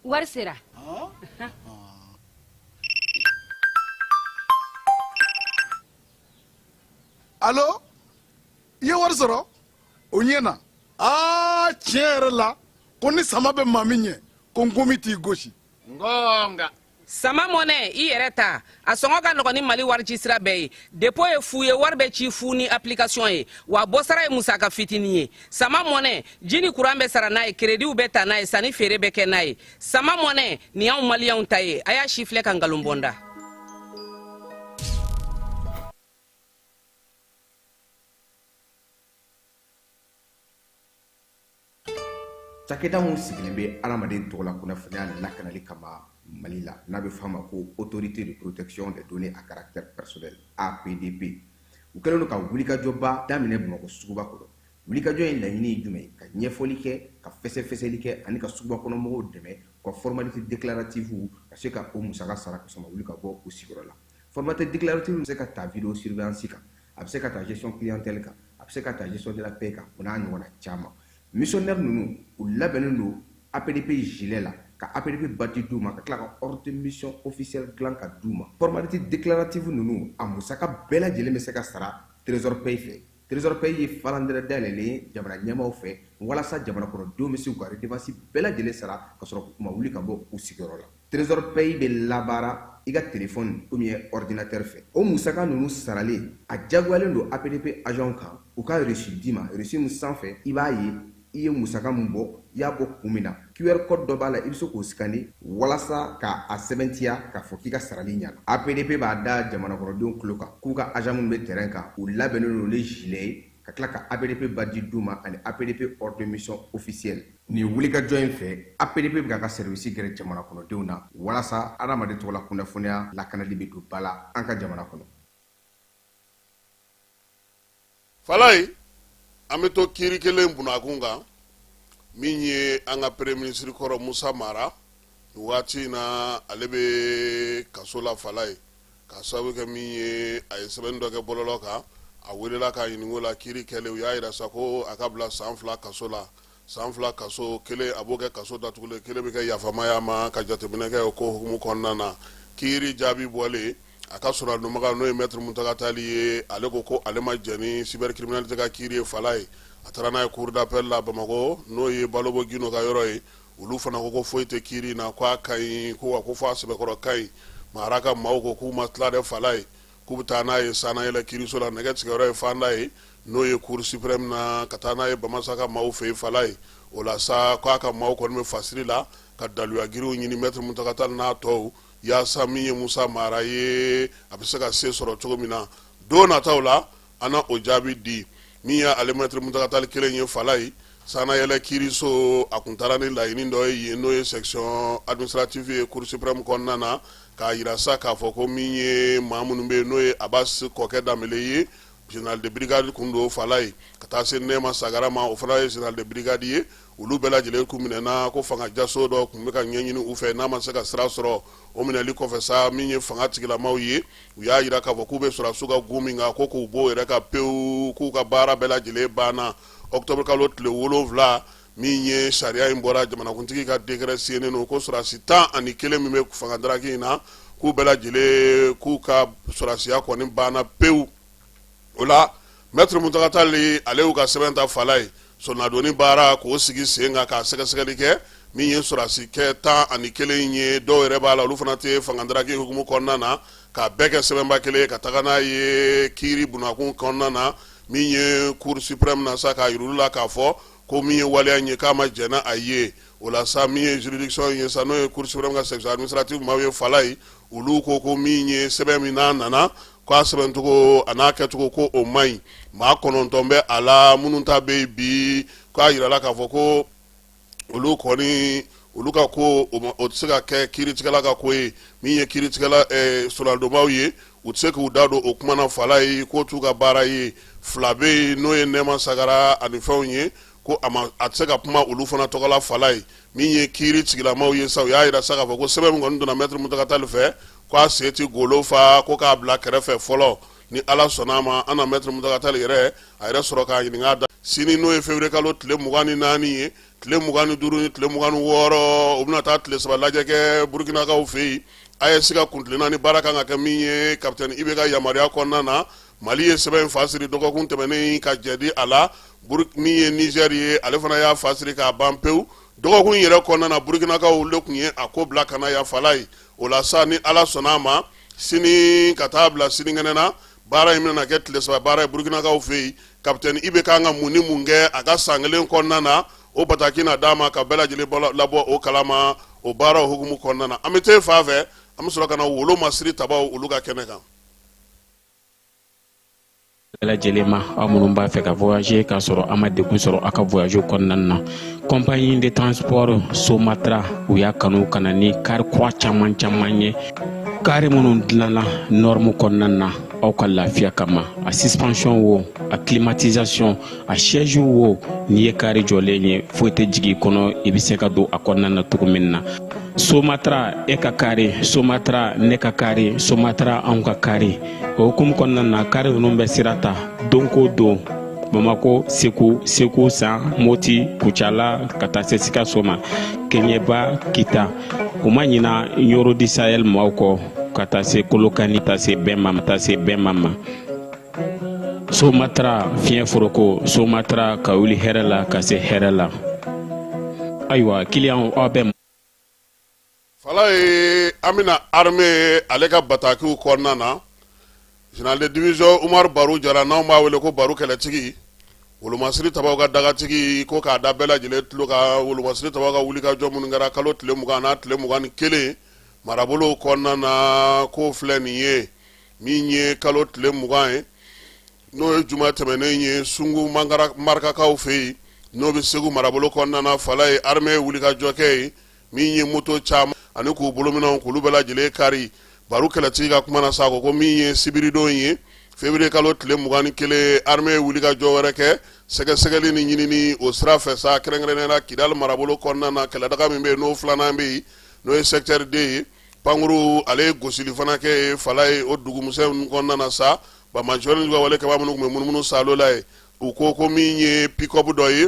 wari sera allo i ye wari sɔrɔ o ɲɛna tiɲɛ yɛrɛ la ko ni sama bɛ maa min ɲɛ ko n komi t'i gosi ngonga sama mɔnɛ i yɛrɛ ta a sɔngɔ ka nɔgɔn ni mali wari ci sira bɛɛ ye depo ye fu ye wari bɛ ci fu ni application ye wa bɔsara ye musaka fitinin ye sama mɔnɛ ji ni kuran bɛ sara n'a ye krediw bɛ ta n'a ye sanni feere bɛ kɛ n'a ye sama mɔnɛ nin y'anw maliyɛnw ta ye a y'a si filɛ ka nkalon bɔnda cakɛda mun sigilen bɛ adamaden tɔgɔ la kunnafoniya lakanali kama Mali la n'a bɛ f'a ma ko autorité de protection des données à caractère personnel APDP u kɛlen don ka wulikajɔba daminɛ Bamakɔ suguba kɔnɔ wulikajɔ in laɲini ye jumɛn ye ka ɲɛfɔli kɛ ka fɛsɛfɛsɛli kɛ ani ka suguba kɔnɔ mɔgɔw dɛmɛ ka formalité déclarative ka se ka o musaka sara ka sɔn ka wuli ka bɔ o sigiyɔrɔ la formalité déclarative bɛ se ka ta vidéo surveillance kan a bɛ se ka ta gestion clientèle kan a bɛ se ka ta gestion de la paix kan o n'a ɲɔgɔnna caman missionnaire nous ou labɛnnen don APDP gilet la ka APDP badge d'u ma ka tila ka ordre de mission officiel dilan ka d'u ma formalité déclarative ninnu a musaka bɛɛ lajɛlen bɛ se ka sara trésor paye fɛ trésor paye ye falandɛrɛ dayɛlɛlen ye jamana ɲɛmaaw fɛ walasa jamana kɔnɔdenw bɛ se k'u ka redevance bɛɛ lajɛlen sara ka sɔrɔ u ma wuli ka bɔ u sigiyɔrɔ la trésor paye bɛ labaara i ka téléphone ou bien ordinateur fɛ o musaka ninnu saralen a jagoyalen don APDP agent kan u ka reçu d'i ma reçu min sanfɛ i b'a ye i ye musaka min bɔ i y'a bɔ kun min na QR code dɔ b'a la i bɛ se k'o scanner walasa ka a sɛbɛntiya k'a fɔ k'i ka sarali ɲɛna APDP b'a da jamana kɔnɔdenw tulo kan k'u ka agent minnu bɛ terrain kan u labɛnnen don ni gilet ye ka tila ka APDP badge d'u ma ani APDP ordre de mission officiel nin wulikajɔ in fɛ APDP bɛ k'a ka service gɛrɛ jamana kɔnɔdenw na walasa adamaden tɔgɔ la kunnafoniya lakanali bɛ don ba la an ka jamana kɔnɔ. Falaye an bɛ to kiiri kelen bunakun kan min ye an ka premier ministre kɔrɔ Musa Mara nin waati in na ale bɛ kaso la Falaye ka sababu kɛ min ye a ye sɛbɛnni dɔ kɛ bɔlɔlɔ kan a welela k'a ɲininka o la kiiri kɛlen u y'a jira sa ko a ka bila san 2 kaso la san 2 kaso kelen a b'o kɛ kaso datugulen kelen bɛ kɛ yafamaya ma ka jateminɛ kɛ o ko hukumu kɔnɔna na kiiri jaabi bɔlen a ka sɔrɔdonbaga n'o ye maître Muntaka Tali ye ale ko ale ma jɛn ni cybercriminalité ka kiiri ye Falaye a taara n'a ye cour d'appel la Bamako n'o ye Balobo Gino ka yɔrɔ ye olu fana ko foyi tɛ kiiri na ko a ka ɲi ko fo a sɛbɛkɔrɔ ka ɲi Mara ka maaw ko k'u ma tila dɛ Falaye k'u bɛ taa n'a ye Sana yɛlɛ kiiriso la nɛgɛ tigɛyɔrɔ ye Fanda ye n'o ye cour suprême na ka taa n'a ye Bamasa ka maaw fɛ yen Falaye o la sa k'a ka maaw kɔni bɛ fasiri la ka daluya giriw ɲini maître Muntaka Tali n'a tɔw yaasa min ye Musa Mara ye a bɛ se ka se sɔrɔ cogo min na don nataw la an na o jaabi di min ye ale maître Muntaka Tali kelen ye Falaye Sana yɛlɛ kiiriso a kun taara ni laɲini dɔ ye yen n'o ye section administrative ye cour suprême kɔnɔna na k'a yira sa k'a fɔ ko min ye maa minnu bɛ yen n'o ye Abbas Kɔkɛ Danbele ye général de brigade kun don Falaye ka taa se Nɛma Sagara ma o fana ye général de brigade ye olu bɛɛ lajɛlen kun minɛna ko fanga jaso dɔ kun bɛ ka ɲɛɲini u fɛ n'a ma se ka sira sɔrɔ o minɛli kɔfɛ sa min ye fanga tigilamaw ye u y'a jira k'a fɔ k'u bɛ sɔrɔsiw ka gun min kan ko k'u b'o yɛrɛ ka pewu k'u ka baara bɛɛ lajɛlen banna octobre kalo tile 7 min ye sariya in bɔra jamanakuntigi ka décret sinnen don ko sɔrɔsi 11 min bɛ fanga daraki in na k'u bɛɛ lajɛlen k'u ka sɔrɔsiya kɔni banna pewu o la maître Muntaka Tali ale y'u ka sɛbɛn ta Falaye sɔnnadonni baara k'o sigi sen kan k'a sɛgɛsɛgɛli kɛ min ye sɔrɔsi kɛ 11 ye dɔw yɛrɛ b'a la olu fana tɛ fanga daraki hukumu kɔnɔna na k'a bɛɛ kɛ sɛbɛnba kelen ka taga n'a ye kiiri bunakun kɔnɔna na min ye cour suprême na sa k'a yir'u la k'a fɔ ko min ye waleya in ye k'a ma jɛn n'a ye o la sa min ye juridiction ye sa n'o ye cour suprême ka section administrative maaw ye Falaye olu ko min ye sɛbɛn min n'a nana k'a sɛbɛncogo a n'a kɛcogo ko o man ɲi maa 9 bɛ a la minnu ta bɛ yen bi k'a yirala k'a fɔ ko olu kɔni olu ka ko o tɛ se ka kɛ kiiritigɛla ka ko ye min ye kiiritigɛla sɔrɔdonbaw ye u tɛ se k'u da don o kuma na Falaye k'o t'u ka baara ye fila bɛ yen n'o ye Nɛma Sagara ani fɛnw ye ko a tɛ se ka kuma olu fana tɔgɔ la Falaye min ye kiiri tigilamaw ye sa u y'a jira sa k'a fɔ ko sɛbɛn min kɔni donna maître Muntaka Tali fɛ ko a se tɛ golo fa ko k'a bila kɛrɛfɛ fɔlɔ ni Ala sɔnna ma an na maître Muntaka Tali yɛrɛ a yɛrɛ sɔrɔ k'a ɲininka da sini n'o ye février kalo tile 24 ye tile 25 ni tile 26 u bɛna taa tile 3 lajɛ kɛ Burkinakaw fɛ yen a ye se ka kuntilenna ni baara kan ka kɛ min ye capitaine Ibe ka yamaruya kɔnɔna na Mali ye sɛbɛn in fasiri dɔgɔkun tɛmɛnen ka jɛdi a la min ye Niger ye ale fana y'a fasiri k'a ban pewu dɔgɔkun yɛrɛ kɔnɔna na Burkinakaw olu tun ye a ko bila ka na ya Falaye o la sa ni Ala sɔnna ma sini ka taa bila sinikɛnɛ na baara in bɛna kɛ tile 3 baara ye Burkinakaw fɛ yen capitaine Ibe kan ka mun ni mun kɛ a ka san kelen kɔnɔna na o bataki na d'a ma ka bɛɛ lajɛlen labɔ o kalama o baara hukumu kɔnɔna na an bɛ te fa fɛ an bɛ sɔrɔ ka na wolo masiri tabaw olu ka kɛnɛ kan. bɛɛ lajɛlen ma aw minnu b'a fɛ ka voyager k'a sɔrɔ a ma degun sɔrɔ a ka voyage kɔnɔna na compagnie de transport Somatra u y'a kanu ka na ni kari kura caman ye kari minnu dilanna norme kɔnɔna na aw ka lafiya kama a suspension wo a climatisation a siège wo n'i ye kari jɔlen ye foyi tɛ jigin kɔnɔ i bɛ se ka don a kɔnɔna na cogo min na Somatra e ka kari Somatra ne ka kari Somatra anw ka kari o hukumu kɔnɔna na kari ninnu bɛ sira ta don ko don Bamako, Sekou, San, Moti, Kuchala, Katase Sikaso ma, Kenyeba, Kita. Uma nyina Nyoro di Sahel Mauko, Katase Kolokani, Tase Bemama. Sumatra, Fien Foroko, Sumatra, Kauli Herela, Kase Herela. Aywa, Kilian Obem. Falaye Amina armée alega batakiw kɔnɔna na général de division Umar Baru jara n'anw b'a wele ko Baru kɛlɛtigi wolomasiri tabaw ka dagatigi ko k'a da bɛɛ lajɛlen tulo ka wolomasiri tabaw ka wulikajɔ minnu kɛra kalo tile 20 n'a tile 21 marabolo kɔnɔna na ko filɛ nin ye min ye kalo tile 20 ye n'o ye juma tɛmɛnen ye sungu marikakaw fɛ yen n'o bɛ Segu marabolo kɔnɔna na Falaye armée wulikajɔ kɛ ye min ye moto caman ani k'u bolominɛw k'olu bɛɛ lajɛlen kari Baru kɛlɛtigi ka kuma na sa ko min ye sibiridon ye février kalo tile 21 armée wulikajɔ wɛrɛ kɛ sɛgɛsɛgɛli ni ɲinini o sira fɛ sa kɛrɛnkɛrɛnnenya Kidal marabolo kɔnɔna na kɛlɛdaga min bɛ yen n'o filanan bɛ yen n'o ye secteur D ye Pankuru ale ye gosili fana kɛ ye Falaye o dugumuso kɔnɔna na sa Bamajɔni ka wale kɛbaa minnu tun bɛ munumunu salo la ye u ko min ye pick-up dɔ ye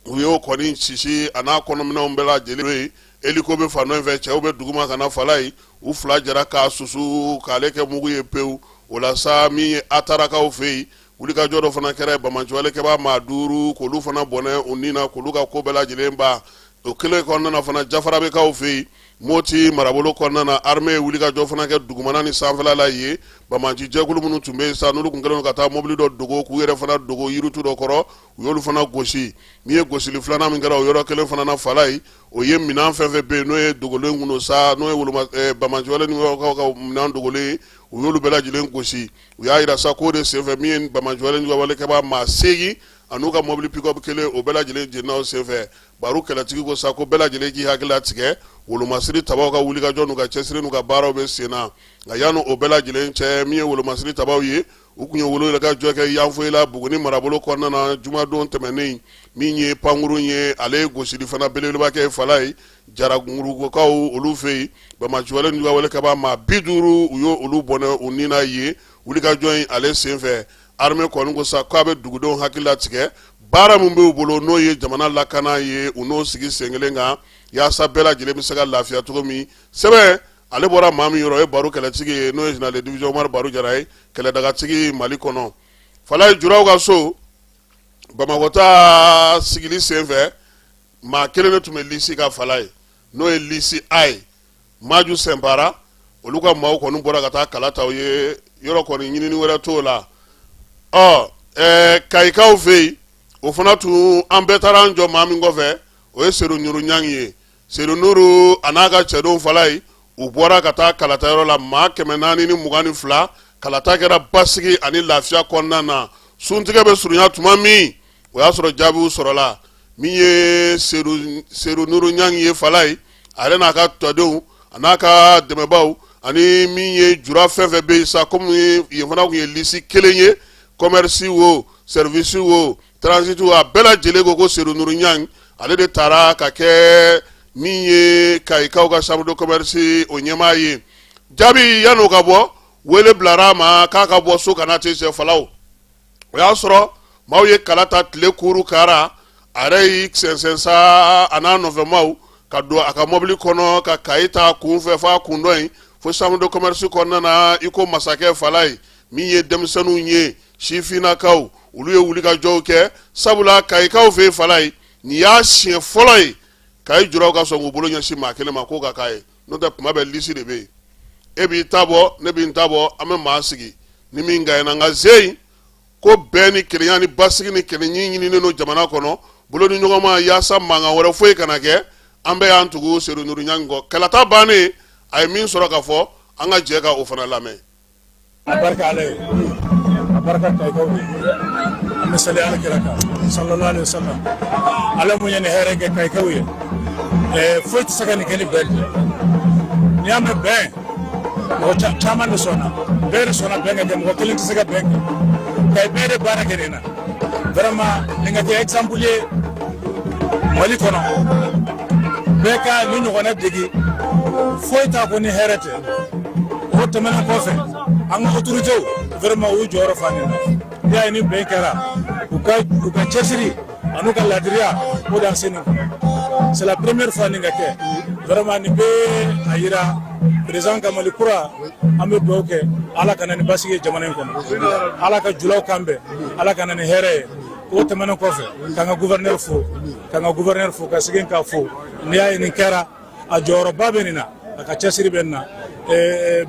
u y'o kɔni sisi a n'a kɔnɔminɛnw bɛɛ lajɛlen ye Eliko bɛ fan dɔ in fɛ cɛw bɛ duguma ka na Falaye u fila jara k'a susu k'ale kɛ mugu ye pewu o la sa min ye Atarakaw fɛ yen wulikajɔ dɔ fana kɛra Bamajɔle kɛbaa maa 5 k'olu fana bɔnɛ u ni na k'olu ka ko bɛɛ lajɛlen ban o kelen kɔnɔna na fana Jafara bɛ k'aw fɛ yen Moti marabolo kɔnɔna na armée wulikajɔ fana kɛ dugumana ni sanfɛla la ye Bamaji jɛkulu minnu tun bɛ yen sa n'olu tun kɛlen ka taa mobili dɔ dogo k'u yɛrɛ fana dogo yiritu dɔ kɔrɔ u y'olu fana gosi min ye gosili filanan min kɛra o yɔrɔ kelen fana na Falaye o ye minɛn fɛn fɛn bɛ yen n'o ye dogolen kunu sa n'o ye Bamajɔle ni ka minɛn dogolen u y'olu bɛɛ lajɛlen gosi u y'a yira sa k'o de senfɛ min ye Bamajɔle ni wale kɛbaa maa 8 an'u ka mobili pick-up kelen o bɛɛ lajɛlen jenina o senfɛ Baru kɛlɛtigi ko sa ko bɛɛ lajɛlen k'i hakili tigɛ wolomasiri tabaw ka wulikajɔ n'u ka cɛsiri n'u ka baaraw bɛ sen na nka yanni o bɛɛ lajɛlen cɛ min ye wolomasiri tabaw ye u tun ye wolokajɔ kɛ Yanfoyila Buguni marabolo kɔnɔna na jumadon tɛmɛnen min ye Pankuru ye ale ye gosili fana belebeleba kɛ Falaye Jaragurukaw olu fɛ yen Bamajɔle ni wale kɛbaa maa 50 u y'olu bɔnɛ u ni na ye wulikajɔ in ale senfɛ armée kɔni ko sa k'a bɛ dugudenw hakili latigɛ baara min b'u bolo n'o ye jamana lakana ye u n'o sigi sen kelen kan yaasa bɛɛ lajɛlen bɛ se ka lafiya cogo min sɛbɛn ale bɔra maa min yɔrɔ o ye Baru kɛlɛtigi ye n'o ye général de division Umar Baru Jara ye kɛlɛdagatigi Mali kɔnɔ Falaye juraw ka so Bamakɔta sigili senfɛ maa kelen de tun bɛ lisi ka Falaye n'o ye lisi A ye Maju Sɛnpara olu ka maaw kɔni bɔra ka taa kala ta u ye yɔrɔ kɔni ɲinini wɛrɛ t'o la Kayikaw fɛ yen o fana tun an bɛɛ taara an jɔ maa min kɔfɛ o ye Seydou Nourou Niang ye Seydou Nourou a n'a ka cɛdenw Falaye u bɔra ka taa kalata yɔrɔ la maa 422 kalata kɛra basigi ani lafiya kɔnɔna na suntigɛ bɛ surunya tuma min o y'a sɔrɔ jaabiw sɔrɔla min ye Seydou Nourou Niang ye Falaye a yɛrɛ n'a ka tɔdenw a n'a ka dɛmɛbaw ani min ye jura fɛn fɛn bɛ yen sa komi yen fana tun ye lisi kelen ye commerce wo service wo transit wo a bɛɛ lajɛlen ko Seydou Nourou Niang ale de taara ka kɛ min ye Kayikaw ka chambre de commerce o ɲɛmaa ye jaabi yan'o ka bɔ wele bilara ma k'a ka bɔ so kana te se Falaw o y'a sɔrɔ maaw ye kala ta tile 5 kara a yɛrɛ y'i sɛnsɛn sa a n'a nɔfɛmaw ka don a ka mobili kɔnɔ ka kayi ta kun fɛ f'a kun dɔ in fo chambre de commerce kɔnɔna na i ko masakɛ Falaye min ye denmisɛnninw ye sifinnakaw olu ye wulikajɔw kɛ sabula Kayikaw fɛ Falaye nin y'a siɲɛ fɔlɔ ye Kayi juraw ka sɔn k'u bolo ɲɛsin maa kelen ma k'o ka k'a ye n'o tɛ kuma bɛɛ lisi de bɛ yen e b'i ta bɔ ne b'i ta bɔ an bɛ maa sigi ni min gagné nka zeyi ko bɛn ni kelenya ni basigi ni kelenyi ɲininen don jamana kɔnɔ bolo ni ɲɔgɔn ma yaasa mankan wɛrɛ foyi kana kɛ an bɛ y'an tugu Seydou Nourou Niang kɔ kɛlɛta bannen a ye min sɔrɔ ka fɔ an ka jɛ ka o fana lamɛn. a barika ala ye a barika Kayikaw ye an bɛ sali ala kira kan sallallahu alaihi wasallam ala mun ye ni hɛrɛ kɛ Kayikaw ye foyi tɛ se ka nin kɛ ni bɛn n'i y'a mɛn bɛn mɔgɔ caman de sɔnna bɛɛ de sɔnna bɛn ka kɛ mɔgɔ kelen tɛ se ka bɛn kɛ Kayi bɛɛ de baara kɛ nin na vraiment nin ka kɛ exemple ye Mali kɔnɔ bɛɛ ka ni ɲɔgɔnna degi foyi t'a ko ni hɛrɛ tɛ o tɛmɛnen kɔfɛ an ka autorités vraiment u jɔyɔrɔ fa nin na n'i y'a ye ni bɛn kɛra u uka cɛsiri anu ka ladiriya o dan seni c'est la première fois ni ka kɛ vraiment ni bɛ a yira président Kamali kura an bɛ dugawu kɛ ala kana ni basigi jamana in kɔnɔ ala ka julaw kan bɛn ala kana ni hɛrɛ ye o tɛmɛnen kɔfɛ k'an ka gouverneur fo ka segin k'a fo n'i y'a ye nin kɛra a jɔyɔrɔba bɛ nin na a ka cɛsiri bɛ nin na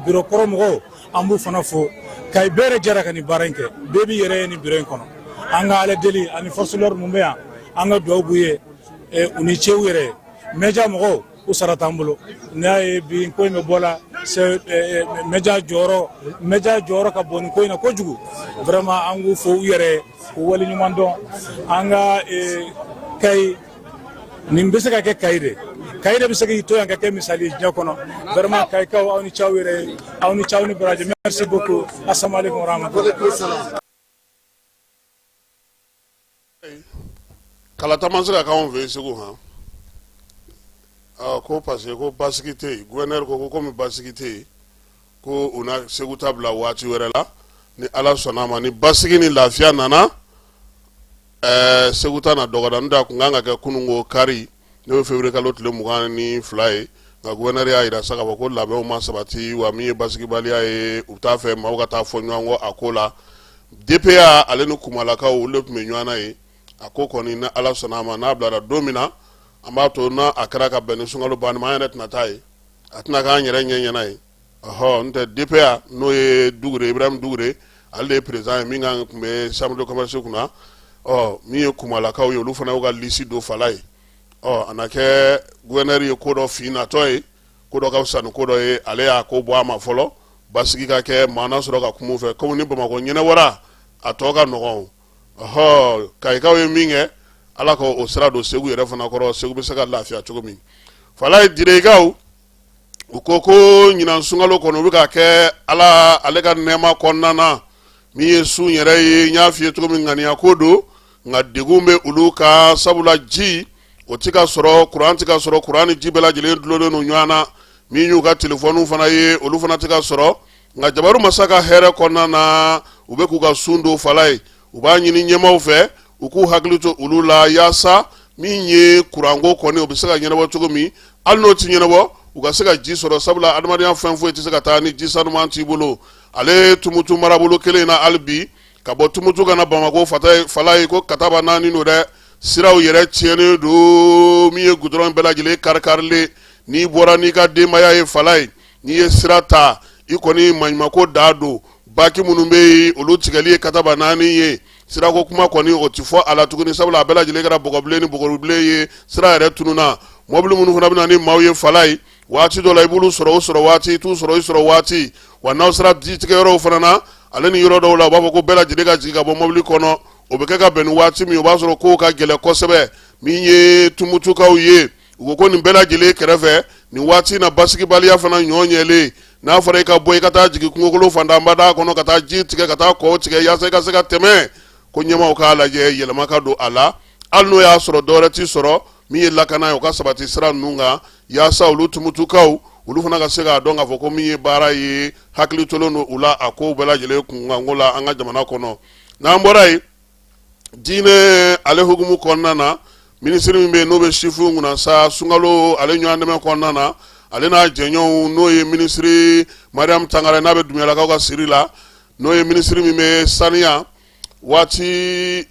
bureau kɔrɔ mɔgɔw an b'u fana fo kayi bɛɛ de jɛra ka nin baara in kɛ bɛɛ b'i yɛrɛ ye nin bureau in kɔnɔ an ka ala deli ani force de l'ordre mun bɛ yan an ka dugawu b'u ye u ni cɛw yɛrɛ ye média mɔgɔw u sara t'an bolo n'i y'a ye bi ko in bɛ bɔ la média jɔyɔrɔ ka bon nin ko in na kojugu vraiment an k'u fo u yɛrɛ ye k'u waleɲuman dɔn an ka kayi nin bɛ se ka kɛ kayi de bɛ se k'i to yan ka kɛ misali diɲɛ kɔnɔ vraiment kayikaw aw ni cɛw yɛrɛ ye aw ni cɛw ni baraji merci beaucoup assalamu alaikum wa rahmatullahi. kalata man se ka k'anw fɛ yen Segu han ko parce que ko basigi tɛ yen gouverneur ko komi basigi tɛ yen ko u na Segu ta bila waati wɛrɛ la ni ala sɔnna ma ni basigi ni lafiya nana Segu ta na dɔgɔda n'o tɛ a kun kan ka kɛ kununko kari n'o ye février kalo tile 22 ye nka gouverneur y'a yira sa k'a fɔ ko labɛnw ma sabati wa min ye basigibaliya ye u t'a fɛ maaw ka taa fɔ ɲɔgɔn kɔ a ko la DPA ale ni Kumalakaw olu de tun bɛ ɲɔgɔn na ye a ko kɔni ni ala sɔnna ma n'a bilara don min na an b'a to n'a a kɛra ka bɛn ni sunkalo banni ma an yɛrɛ tɛna taa ye a tɛna k'an yɛrɛ ɲɛ ɲɛna ye n tɛ DPA n'o ye Dugure Ibrahim Dugure ale de ye président ye min kan tun bɛ chambre de commerce kunna min ye Kumalakaw ye olu fana y'u ka liste don fala ye a na kɛ gouverneur ye ko dɔ fin natɔ ye ko dɔ ka fisa ni ko dɔ ye ale y'a ko bɔ a ma fɔlɔ basigi ka kɛ maana sɔrɔ ka kuma u fɛ komi ni Bamakɔ ɲɛnɛbɔra a tɔ ka nɔgɔn kayikaw ye min kɛ ala ko o sira don Segu yɛrɛ fana kɔrɔ Segu bɛ se ka lafiya cogo min fala ye direkaw u ko ɲinan sunkalo kɔnɔ u bɛ ka kɛ ale ka nɛɛma kɔnɔna na min ye sun yɛrɛ ye n y'a f'i ye cogo min ŋaniya ko don nka degun bɛ olu kan sabula ji o tɛ ka sɔrɔ kuran tɛ ka sɔrɔ kuran ni ji bɛɛ lajɛlen dulonnen don ɲɔgɔn na min y'u ka telefɔniw fana ye olu fana tɛ ka sɔrɔ nka Jabaru masa ka hɛrɛ kɔnɔna na u bɛ k'u ka sun don fala ye u b'a ɲini ɲɛmaaw fɛ u k'u hakili to olu la yaasa min ye kuranko kɔni o bɛ se ka ɲɛnabɔ cogo min hali n'o tɛ ɲɛnabɔ u ka se ka ji sɔrɔ sabula adamadenya fɛn foyi tɛ se ka taa ni ji sanuman t'i bolo ale Tumutu marabolo kelen in na hali bi ka bɔ Tumutu ka na Bamako fala ye ko kataba 4 don dɛ siraw yɛrɛ tiɲɛnen don min ye goudron bɛɛ lajɛlen kari-karilen n'i bɔra n'i ka denbaya ye fala ye n'i ye sira ta i kɔni maɲumako da don baki minnu bɛ yen olu tigɛli ye kataba 4 ye sirako kuma kɔni o tɛ fɔ a la tuguni sabula a bɛɛ lajɛlen kɛra bɔgɔbilen ni bɔgɔbilen ye sira yɛrɛ tununa mɔbili minnu fana bɛ na ni maaw ye fala ye waati dɔ la i b'olu sɔrɔ o sɔrɔ waati i t'u sɔrɔ i sɔrɔ waati wa n'aw sera ji tigɛyɔrɔw fana na ale ni yɔrɔ dɔw la u b'a fɔ ko bɛɛ lajɛlen ka jigin ka bɔ mɔbili kɔnɔ o bɛ kɛ ka bɛn ni waati min o b'a sɔrɔ kow ka gɛlɛn kosɛbɛ min ye Tumutukaw ye u ko nin bɛɛ lajɛlen kɛrɛfɛ nin waati na basigibaliya fana ɲɔ ɲɛlen n'a fɔra i ka bɔ i ka taa jigin kungokolo fantanba da kɔnɔ ka taa ji tigɛ ka taa kɔw tigɛ yaasa i ka se ka tɛmɛ ko ɲɛmaaw k'a lajɛ yɛlɛma ka don a la hali n'o y'a sɔrɔ dɔwɛrɛ t'i sɔrɔ min ye lakana ye o ka sabati sira ninnu kan yaasa olu Tumutukaw olu fana ka se k'a dɔn k'a fɔ ko min ye baara ye hakili tolen don u la a kow bɛɛ lajɛlen kunkanko la an ka jamana kɔnɔ n'an bɔra yen diinɛ ale hukumu kɔnɔna na minisiri min bɛ yen n'o bɛ sifu kunna sa sunkalo ale ɲɔgɔn dɛmɛ kɔnɔna na ale n'a jɛɲɔgɔnw n'o ye minisiri Mariam Tangara n'a bɛ Dumuyalakaw ka siri la n'o ye minisiri min bɛ saniya waati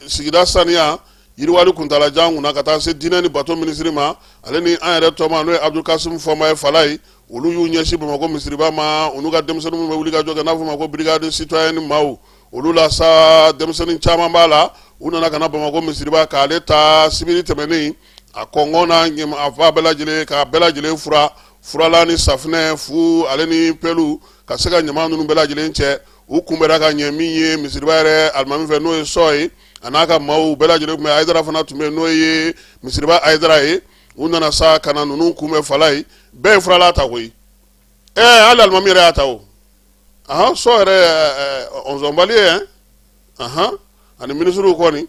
sigida saniya yiriwali kuntalajan kunna ka taa se diinɛ ni bato minisiri ma ale ni an yɛrɛ tɔma n'o ye Abdul Kasim Fɔma ye fala ye olu y'u ɲɛsin Bamakɔ misiriba ma olu ka denmisɛnninw min bɛ wuli ka jɔ kɛ n'a fɔ ma ko brigade citoyenne maaw olu la sa denmisɛnnin caman b'a la u nana ka na Bamakɔ misiriba k'ale ta sibiri tɛmɛnen a kɔngɔ na a fa bɛɛ lajɛlen k'a bɛɛ lajɛlen furala ni safinɛ fu ale ni pelu ka se ka ɲama ninnu bɛɛ lajɛlen cɛ u kunbɛra ka ɲɛ min ye misiriba yɛrɛ alimami fɛ n'o ye sɔ ye a n'a ka maaw bɛɛ lajɛlen tun bɛ Ayidara fana tun bɛ n'o ye misiriba Ayidara ye u nana sa ka na ninnu kunbɛn fala ye bɛɛ ye furala ta koyi hali alimami yɛrɛ y'a ta o sɔ yɛrɛ ɔnzɔnbali ye ani minisiriw kɔni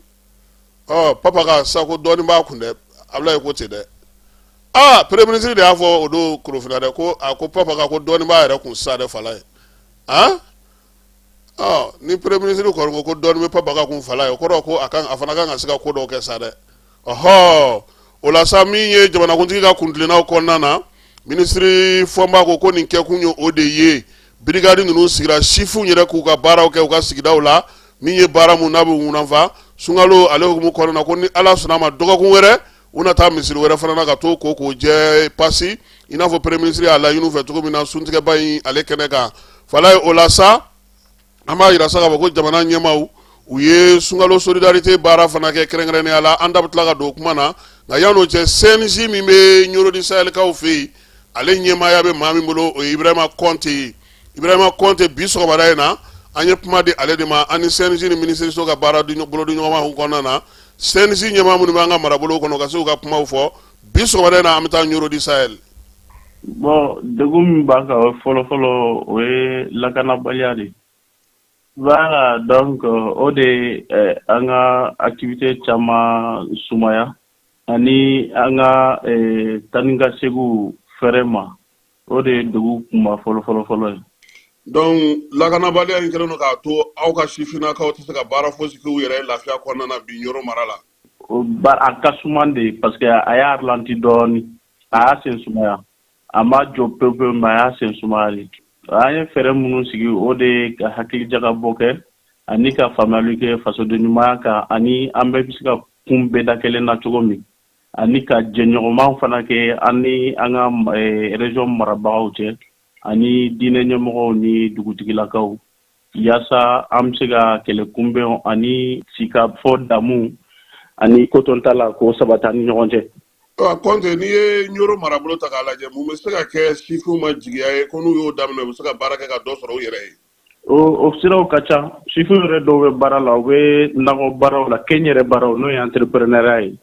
papa ka sa ko dɔɔnin b'a kun dɛ Abulaye ko ten dɛ premier ministre de y'a fɔ o don Korofina dɛ ko papa ka ko dɔɔnin b'a yɛrɛ kun sa dɛ fala ye ni premier ministre ko ko don me pa baga kun fala yo ko akan afana kan asika ko do ke sade o la sa mi ye jamana kun tiga kuntlena ko nana ministre fomba ko nin ke kunyo ODE brigade nunu sigira chifu nyere ku ka bara ke ka sigida la mi ye bara mu nabu unanfa sungalo ale ko mu ko na ko ni ala sunama doga kun were una ta misiri were fana na ka to ko je pasi ina fo premier ministre ala yunu fe to ko mina suntige bayi ale keneka fala o la sa ama ira saka ko jamana nyemaw u ye sungalo solidarité bara fana ke kerengrene ala anda butla ka do kuma na nga yano che CNG mi be nyoro di Sahel ka o fi ale nyema ya be mami mbolo o Ibrahima Conte biso ko na anye kuma de ale de ma ani CNG ni ministre so ka bara du bolo du nyoma hu kono na CNG nyema mu ni banga marabolo kono ka so ka kuma fo biso ko na amita nyoro di Sahel bon degum baka folo we lakana baliadi. Voilà, donc ode anga activité chama sumaya ani anga taninga segu ferema ode dugu kuma folo donc lagana bali an kelo ka to aw ka shifina ka to ka bara fosi ko yere lafiya ko nana bi nyoro marala bar akasumande parce que aya arlanti doni aya sen sumaya ama jo pepe ma aya sen sumali aya fere munu sigi ode ka hakili jaga boke ani ka famalu ke faso de nyuma ka ani ambe bisika kumbe da kele na chogomi ani ka jenyoma fana ke ani anga region marabauche ani dine nyomo ni dugutigilakaw yasa amsiga kele kumbe ani sika fo damu ani kotontala ko sabatani nyonje Conte ni ye nyoro marabolo ta kala je mu meseka ke sifu ma jigiya e ko nu yo damne meseka baraka ka do soro yere o siraw kacha sifu re do we barala we nago baraw la kenyere baraw no entrepreneur ay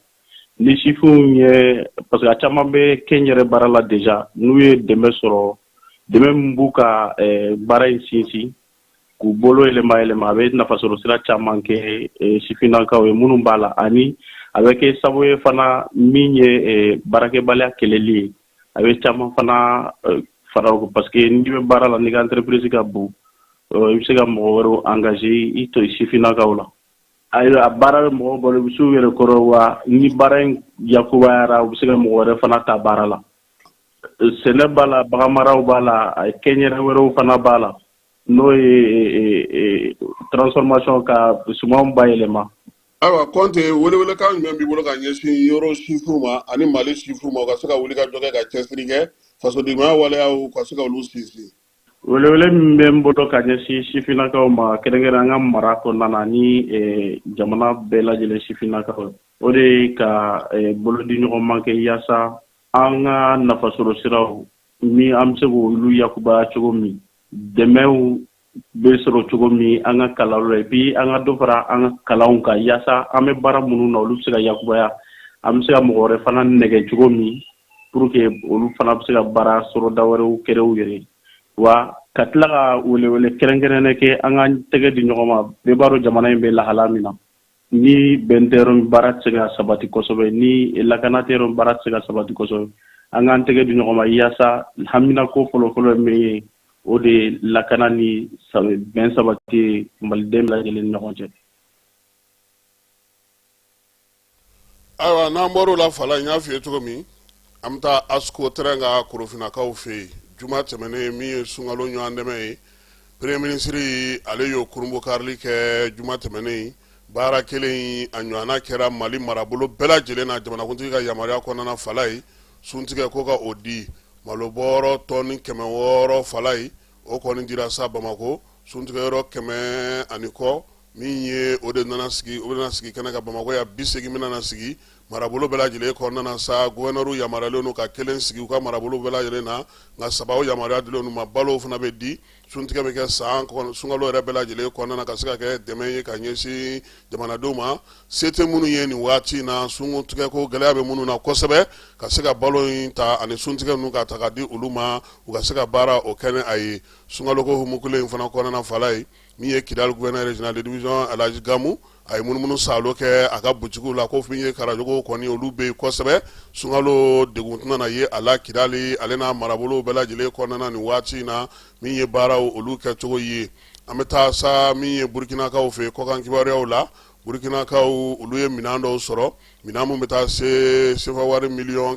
ni sifu nye parce que achama be kenyere barala déjà nu ye dembe soro dembe mbuka baray sinsi ku bolo elema be na fasoro sira chama ke sifina ka we munu bala ani avec savoye fana minye barake balya keleli avec chama fana fara parce que ni be barala ni entreprise ka bu ibsega mo woro engagé ito sifina ka wala ay bara mo bolo bisu were korowa ni bareng yakuba yara ibsega mo wore fana ta barala senebala bagamara bala ay kenyere wero fana bala no transformation ka sumam bayelema awa Conte wele ka membi bolo ka nyesi yoro shifuma ani mali shifuma ka saka wuli ka joge ka chesrige faso di ma wala au ka saka lusisi wele membo ka nyesi shifina ka ma kerengera ngam marako nanani jamana bela jele shifina ka ode ka bolo di nyoko manke yasa anga na fasoro siraw mi amsego lu yakuba chogomi demew besoro chogomi anga kalalo bi anga dofara anga kalaunka yasa ame bara munu na lu sega yakubaya amsega mogore fana nege chogomi pour que olu fana sega bara soro daware u kerew yere wa katlaga wele kerengerene ke anga tege di nyogoma be baro jamana be la halamina ni benteron barat sega sabati kosobe ni lakanatero barat sega sabati kosobe anga tege di nyogoma yasa hamina ko folo me o de lakana ni ben sabati maldem la jeli nokonje awa na mboro la fala nya fi to mi amta asko trenga kurofina ka fe juma temene mi sungalo nyande me premier ministre ale yo kurumbo karli ke juma temene bara kele anywana kera mali marabolo bela jele na jamana kunti ka yamaria ko na falai suntige ko ka odi maloboro toni keme woro falai o koni dira sa Bamako suntige ro keme aniko minye ode nanasigi kana ka Bamako ya bisegi minana sigi marabolo bela jele ko nana sa gouverneuru yamarale no ka kelen sigi ka marabolo bela jele na nga sabawo yamara dilo no mabalo funa be di suntige be ke sa ko sungalo re bela jele ko nana ka sika ke demenye ka nyesi jamana doma sete munu yeni wati na sungu tige ko gele be munu na kosebe ka sika balo ta ani suntige no ka takadi uluma u ka sika bara o kene ay sungalo ko humukule funa ko nana falai mi e kidal gouverneur regional de division Alaji Gamu a ye munumunu salo kɛ a ka butigiw la ko min ye karajogo kɔni olu bɛ yen kosɛbɛ sunkalo degun tɛna na ye a la Kidali ale n'a marabolo bɛɛ lajɛlen kɔnɔna nin waati in na min ye baaraw olu kɛcogo ye an bɛ taa sa min ye Burkinakaw fɛ kɔkan kibaruyaw la Burkinakaw olu ye minɛn dɔw sɔrɔ minɛn mun bɛ taa se sefa wari miliyɔn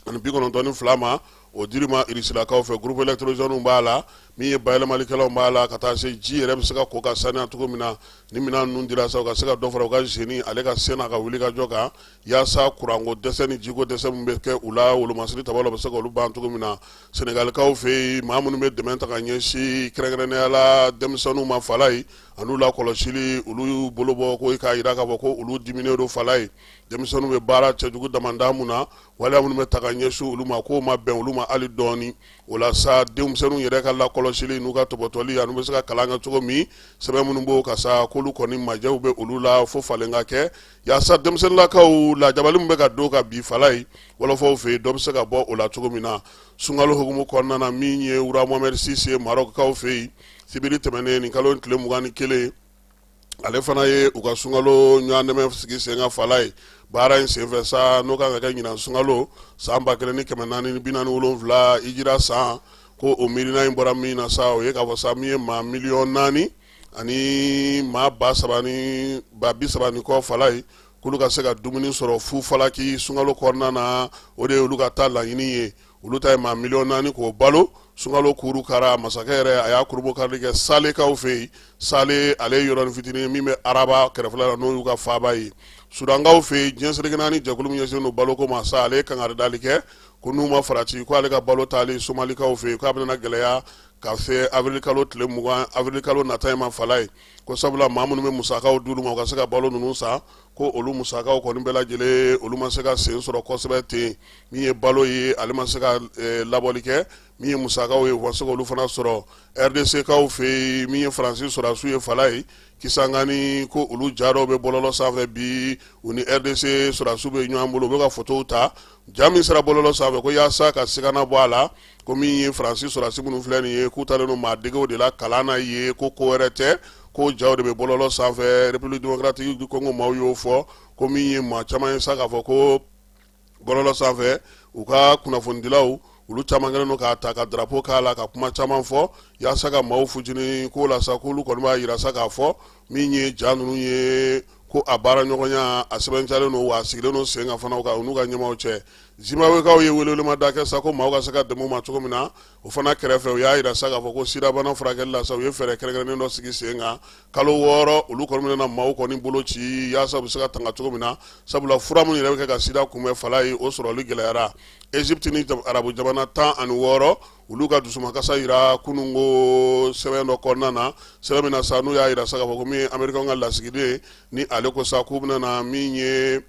192 ma o dirima Irisilakaw fɛ groupe électrogène b'a la min ye bayɛlɛmalikɛlaw b'a la ka taa se ji yɛrɛ bɛ se ka ko ka saniya cogo min na ni minɛn ninnu dira sa u ka se ka dɔ fara u ka génie ale ka sen n'a ka wuli ka jɔ kan yaasa kuranko dɛsɛ ni jiko dɛsɛ min bɛ kɛ u la wolomasiri tabala bɛ se ka olu ban cogo min na Senegalikaw fɛ yen maa minnu bɛ dɛmɛ ta ka ɲɛsin kɛrɛnkɛrɛnnenya la denmisɛnninw ma fala ye an'u la kɔlɔsili olu bolo bɔ ko k'a jira k'a fɔ ko olu diminen don fala ye denmisɛnninw bɛ baara cɛjugu damanda mun na waleya minnu bɛ ta ka ɲɛsin olu ma k'o ma bɛn olu ma hali dɔɔni o la sa denmisɛnninw yɛrɛ ka lakɔlɔsili n'u ka tɔbɔtɔli an'u bɛ se ka kalan kɛ cogo min sɛbɛn minnu b'o ka sa k'olu kɔni majɛw bɛ olu la fo falen ka kɛ yaasa denmisɛnninlakaw lajabali min bɛ ka don ka bi fala ye wɔlɔfɔw fɛ yen dɔ bɛ se ka bɔ o la cogo min na sunkalo hukumu kɔnɔna na min ye Wura Mohamɛdi Sise Marɔkukaw fɛ yen sibiri tɛmɛnen nin kalo tile 21 ale fana ye u ka sunkalo ɲɔgɔndɛmɛ sigi sen ka fala ye baara in senfɛ sa n'o kan ka kɛ ɲinan sunkalo san 1447 hijira san ko o miirina in bɔra min na sa o ye k'a fɔ sa min ye maa miliyɔn 4 ani maa 30,000 kɔ fala ye k'olu ka se ka dumuni sɔrɔ fu falaki sunkalo kɔnɔna na o de ye olu ka taa laɲini ye olu ta ye maa miliyɔn 4 k'o balo sunkalo kuru kara masakɛ yɛrɛ a y'a kurubokari kɛ Salekaw fɛ yen Sale ale ye yɔrɔnin fitinin min bɛ Araba kɛrɛfɛla la n'o y'u ka faaba ye Sudankaw fɛ yen diɲɛ seleke naani jɛkulu min ɲɛsinnen don baloko ma sa ale ye kangaridali kɛ ko n'u ma farati ko ale ka balo taali Somalikaw fɛ yen k'a bɛna gɛlɛya ka se avril kalo tile 20 avril kalo nata in ma fala ye ko sabula maa minnu bɛ musakaw d'olu ma u ka se ka balo ninnu san ko olu musakaw kɔni bɛɛ lajɛlen olu ma se ka sen sɔrɔ kosɛbɛ ten min ye balo ye ale ma se ka labɔli kɛ min ye musakaw ye u ka se k'olu fana sɔrɔ RDC kaw fɛ yen min ye Faransi sɔrɔdasiw ye fala ye Kisangani ko olu ja dɔw bɛ bɔlɔlɔ sanfɛ bi u ni RDC sɔrɔdasiw bɛ ɲɔgɔn bolo u bɛ ka photow ta ja min sera bɔlɔlɔ sanfɛ ko yaasa ka sigana bɔ a la ko min ye Faransi sɔrɔdasi minnu filɛ nin ye k'u talen don maa degew de la kalan na ye ko wɛrɛ tɛ ko jaw de bɛ bɔlɔlɔ sanfɛ République démocratique du Congo maaw y'o fɔ ko min ye maa caman ye sa k'a fɔ ko bɔlɔlɔ sanfɛ u ka kunnafonidilaw olu caman kɛlen don k'a ta ka drapeau k'a la ka kuma caman fɔ yaasa ka maaw futini ko la sa k'olu kɔni b'a yira sa k'a fɔ min ye ja ninnu ye ko a baara ɲɔgɔnya a sɛbɛncalen don wa a sigilen don sen kan fana u n'u ka ɲɛmaaw cɛ Zimbabwekaw ye welewelema da kɛ sa ko maaw ka se ka dɛmɛ u ma cogo min na o fana kɛrɛfɛ u y'a yira sa k'a fɔ ko sidabana furakɛli la sa u ye fɛɛrɛ kɛrɛnkɛrɛnnen dɔ sigi sen kan kalo 6 olu kɔni bɛna maaw kɔni bolo ci yaasa u bɛ se ka tanga cogo min na sabula fura minnu yɛrɛ bɛ kɛ ka sida kunbɛn fala ye o sɔrɔli gɛlɛyara Egypte ni arabu jamana 16 olu ka dusumakasa yira kunungo sɛbɛn dɔ kɔnɔna na sɛbɛn min na sa n'u y'a yira sa k'a fɔ ko min ye Amerikɛnw ka lasigiden ni ale ko sa k'u bɛna na min ye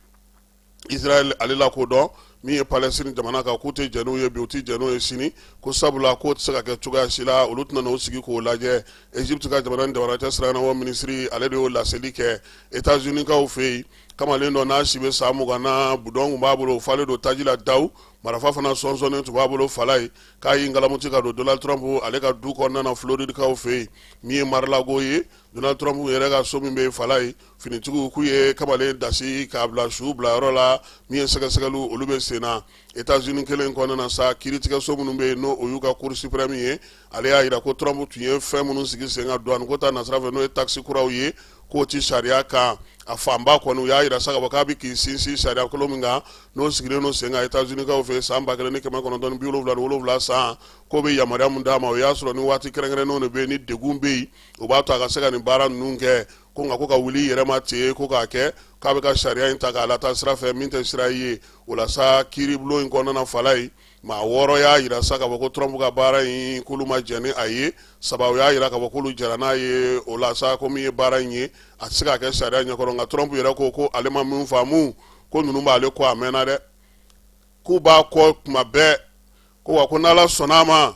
Israel ale la ko dɔn min ye Palestine jamana kan k'u tɛ jɛn n'u ye bi u tɛ jɛn n'u ye sini ko sabula k'o tɛ se ka kɛ cogoya si la olu tɛna n'o sigi k'o lajɛ Egypte ka jamana ni jamanacɛ siranabɔ minisiri ale de y'o laseli kɛ États-Unis kaw fɛ yen kamalen dɔ n'a si bɛ san 20 na budɔn kun b'a bolo o falen don taji la dawu marifa fana sɔnsɔnnen tun b'a bolo fala ye k'a y'i ngalamuti ka don Donald Trump ale ka du kɔnɔna na Floride kaw fɛ yen min ye Mar-a-Lago ye Donald Trump yɛrɛ ka so min bɛ yen fala ye finitigiw k'u ye kamalen dasi k'a bila su bila yɔrɔ la min ye sɛgɛsɛgɛliw olu bɛ sen na États-Unis kelen kɔnɔna na sa kiiritigɛso minnu bɛ yen n'o y'u ka Cour suprême ye ale y'a jira ko Trump tun ye fɛn minnu sigi sen kan douane ko ta nasira fɛ n'o ye taxi kuraw ye k'o ti sariya kan a fanba kɔni u y'a jira sa k'a fɔ k'a bɛ k'i sinsin sariya kolon min kan n'o sigilen don sen kan États-Unis kaw fɛ san 1977 san k'o bɛ yamaruya mun d'a ma o y'a sɔrɔ ni waati kɛrɛnkɛrɛnnenw de bɛ yen ni degun bɛ yen o b'a to a ka se ka nin baara ninnu kɛ ko nka ko ka wuli yɛrɛ ma ten ko k'a kɛ k'a bɛ ka sariya in ta k'a lataa sira fɛ min tɛ sira ye o la sa kiiribulon in kɔnɔna fala ye maa 6 y'a jira sa k'a fɔ ko Trump ka baara in k'olu ma jɛn ni a ye 7 y'a jira k'a fɔ k'olu jɛra n'a ye o la sa ko min ye baara in ye a tɛ se ka kɛ sariya ɲɛkɔrɔ nka Trump yɛrɛ ko ale ma min faamu ko ninnu b'ale kɔ a mɛnna dɛ k'u b'a kɔ tuma bɛɛ ko wa ko n'Ala sɔnn'a ma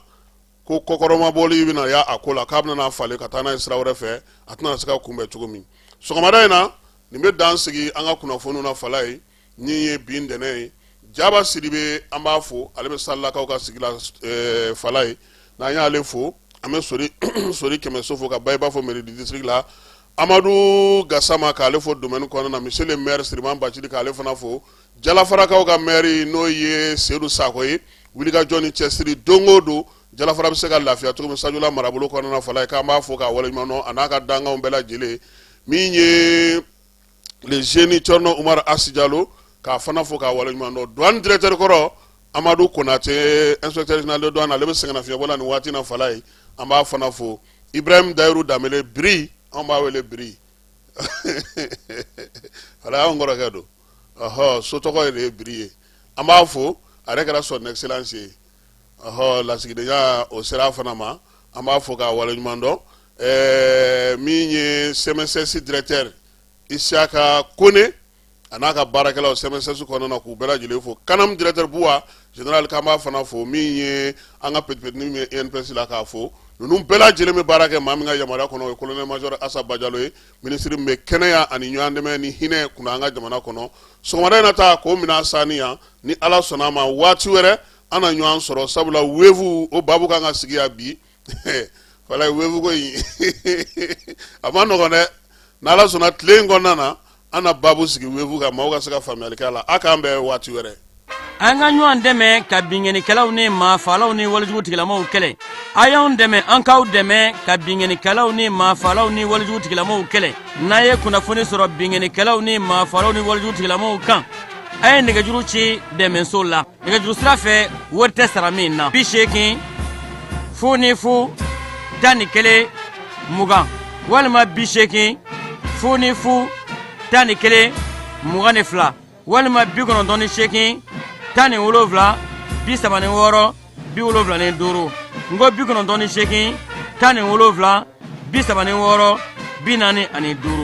ko kɔkɔrɔmabɔli bɛna y'a a ko la k'a bɛna n'a falen ka taa n'a ye sira wɛrɛ fɛ a tɛna se ka kunbɛn cogo min sɔgɔmada in na nin bɛ dan sigi an ka kunnafoniw na fala ye min ye bi ntɛnɛn ye Jaba Sidibe an b'a fo ale bɛ Salakaw ka sigi la fala ye n'an y'ale fo an bɛ sori Kɛmɛso fo ka ba i b'a fɔ mairie du district la Amadou Gassama k'ale fo domaine kɔnɔna na monsieur le maire Siriman Bacili k'ale fana fo Jalafarakaw ka maire n'o ye Seydou Sako ye wulikajɔ ni cɛsiri don o don Jalafara bɛ se ka lafiya cogo min Sajula marabolo kɔnɔna na fala ye k'an b'a fo k'a waleɲuman dɔn a n'a ka dankanw bɛɛ lajɛlen min ye le génie Thierno Umar Asi Diallo k'a fana fo k'a waleɲuman dɔn douane directeur kɔrɔ Amadou Konate inspecteur général de douane ale bɛ sɛgɛnnafiɲɛbɔ la nin waati na fala ye an b'a fana fo Ibrahim Dayiru Damele Biri an b'a wele Biri fala y'anw kɔrɔkɛ don so tɔgɔ ye de ye Biri ye an b'a fo a yɛrɛ kɛra son excellence ye lasigidenya o sera fana ma an b'a fo k'a waleɲuman dɔn min ye CMSS directeur Isiaka Kone a n'a ka baarakɛlaw CMSS kɔnɔna na k'u bɛɛ lajɛlen fo Kanam directeur Buwa général k'an b'a fana fo min ye an ka petipetini min ye ENPS la k'a fo ninnu bɛɛ lajɛlen bɛ baara kɛ maa min ka yamaruya kɔnɔ o ye colonel major Asa Bajalo ye ministre min bɛ kɛnɛya ani ɲɔgɔn dɛmɛ ni hinɛ kunna an ka jamana kɔnɔ sɔgɔmada in na ta k'o minɛ sani yan ni Ala sɔnna a ma waati wɛrɛ an na ɲɔgɔn sɔrɔ sabula weevu o baabu kan ka sigi yan bi fala weevu ko in a ma nɔgɔn dɛ n'Ala sɔnna tile in kɔnɔna na an na baabu sigi weevu kan maaw ka se ka faamuyali kɛ a la a k'an bɛn waati wɛrɛ. An ka ɲɔgɔn dɛmɛ ka binŋɛnikɛlaw ni maafalaw ni walijugu tigilamaw kɛlɛ a y'anw dɛmɛ an k'aw dɛmɛ ka binŋɛnikɛlaw ni maafalaw ni walijugu tigilamaw kɛlɛ n'a ye kunnafoni sɔrɔ binŋɛnikɛlaw ni maafalaw ni walijugu tigilamaw kan a ye nɛgɛjuru ci dɛmɛso la nɛgɛjuru sira fɛ wari tɛ sara min na 80 00 11 20 walima 80 00 11 22 walima 98 17 36 75 ngo 98 17 36 45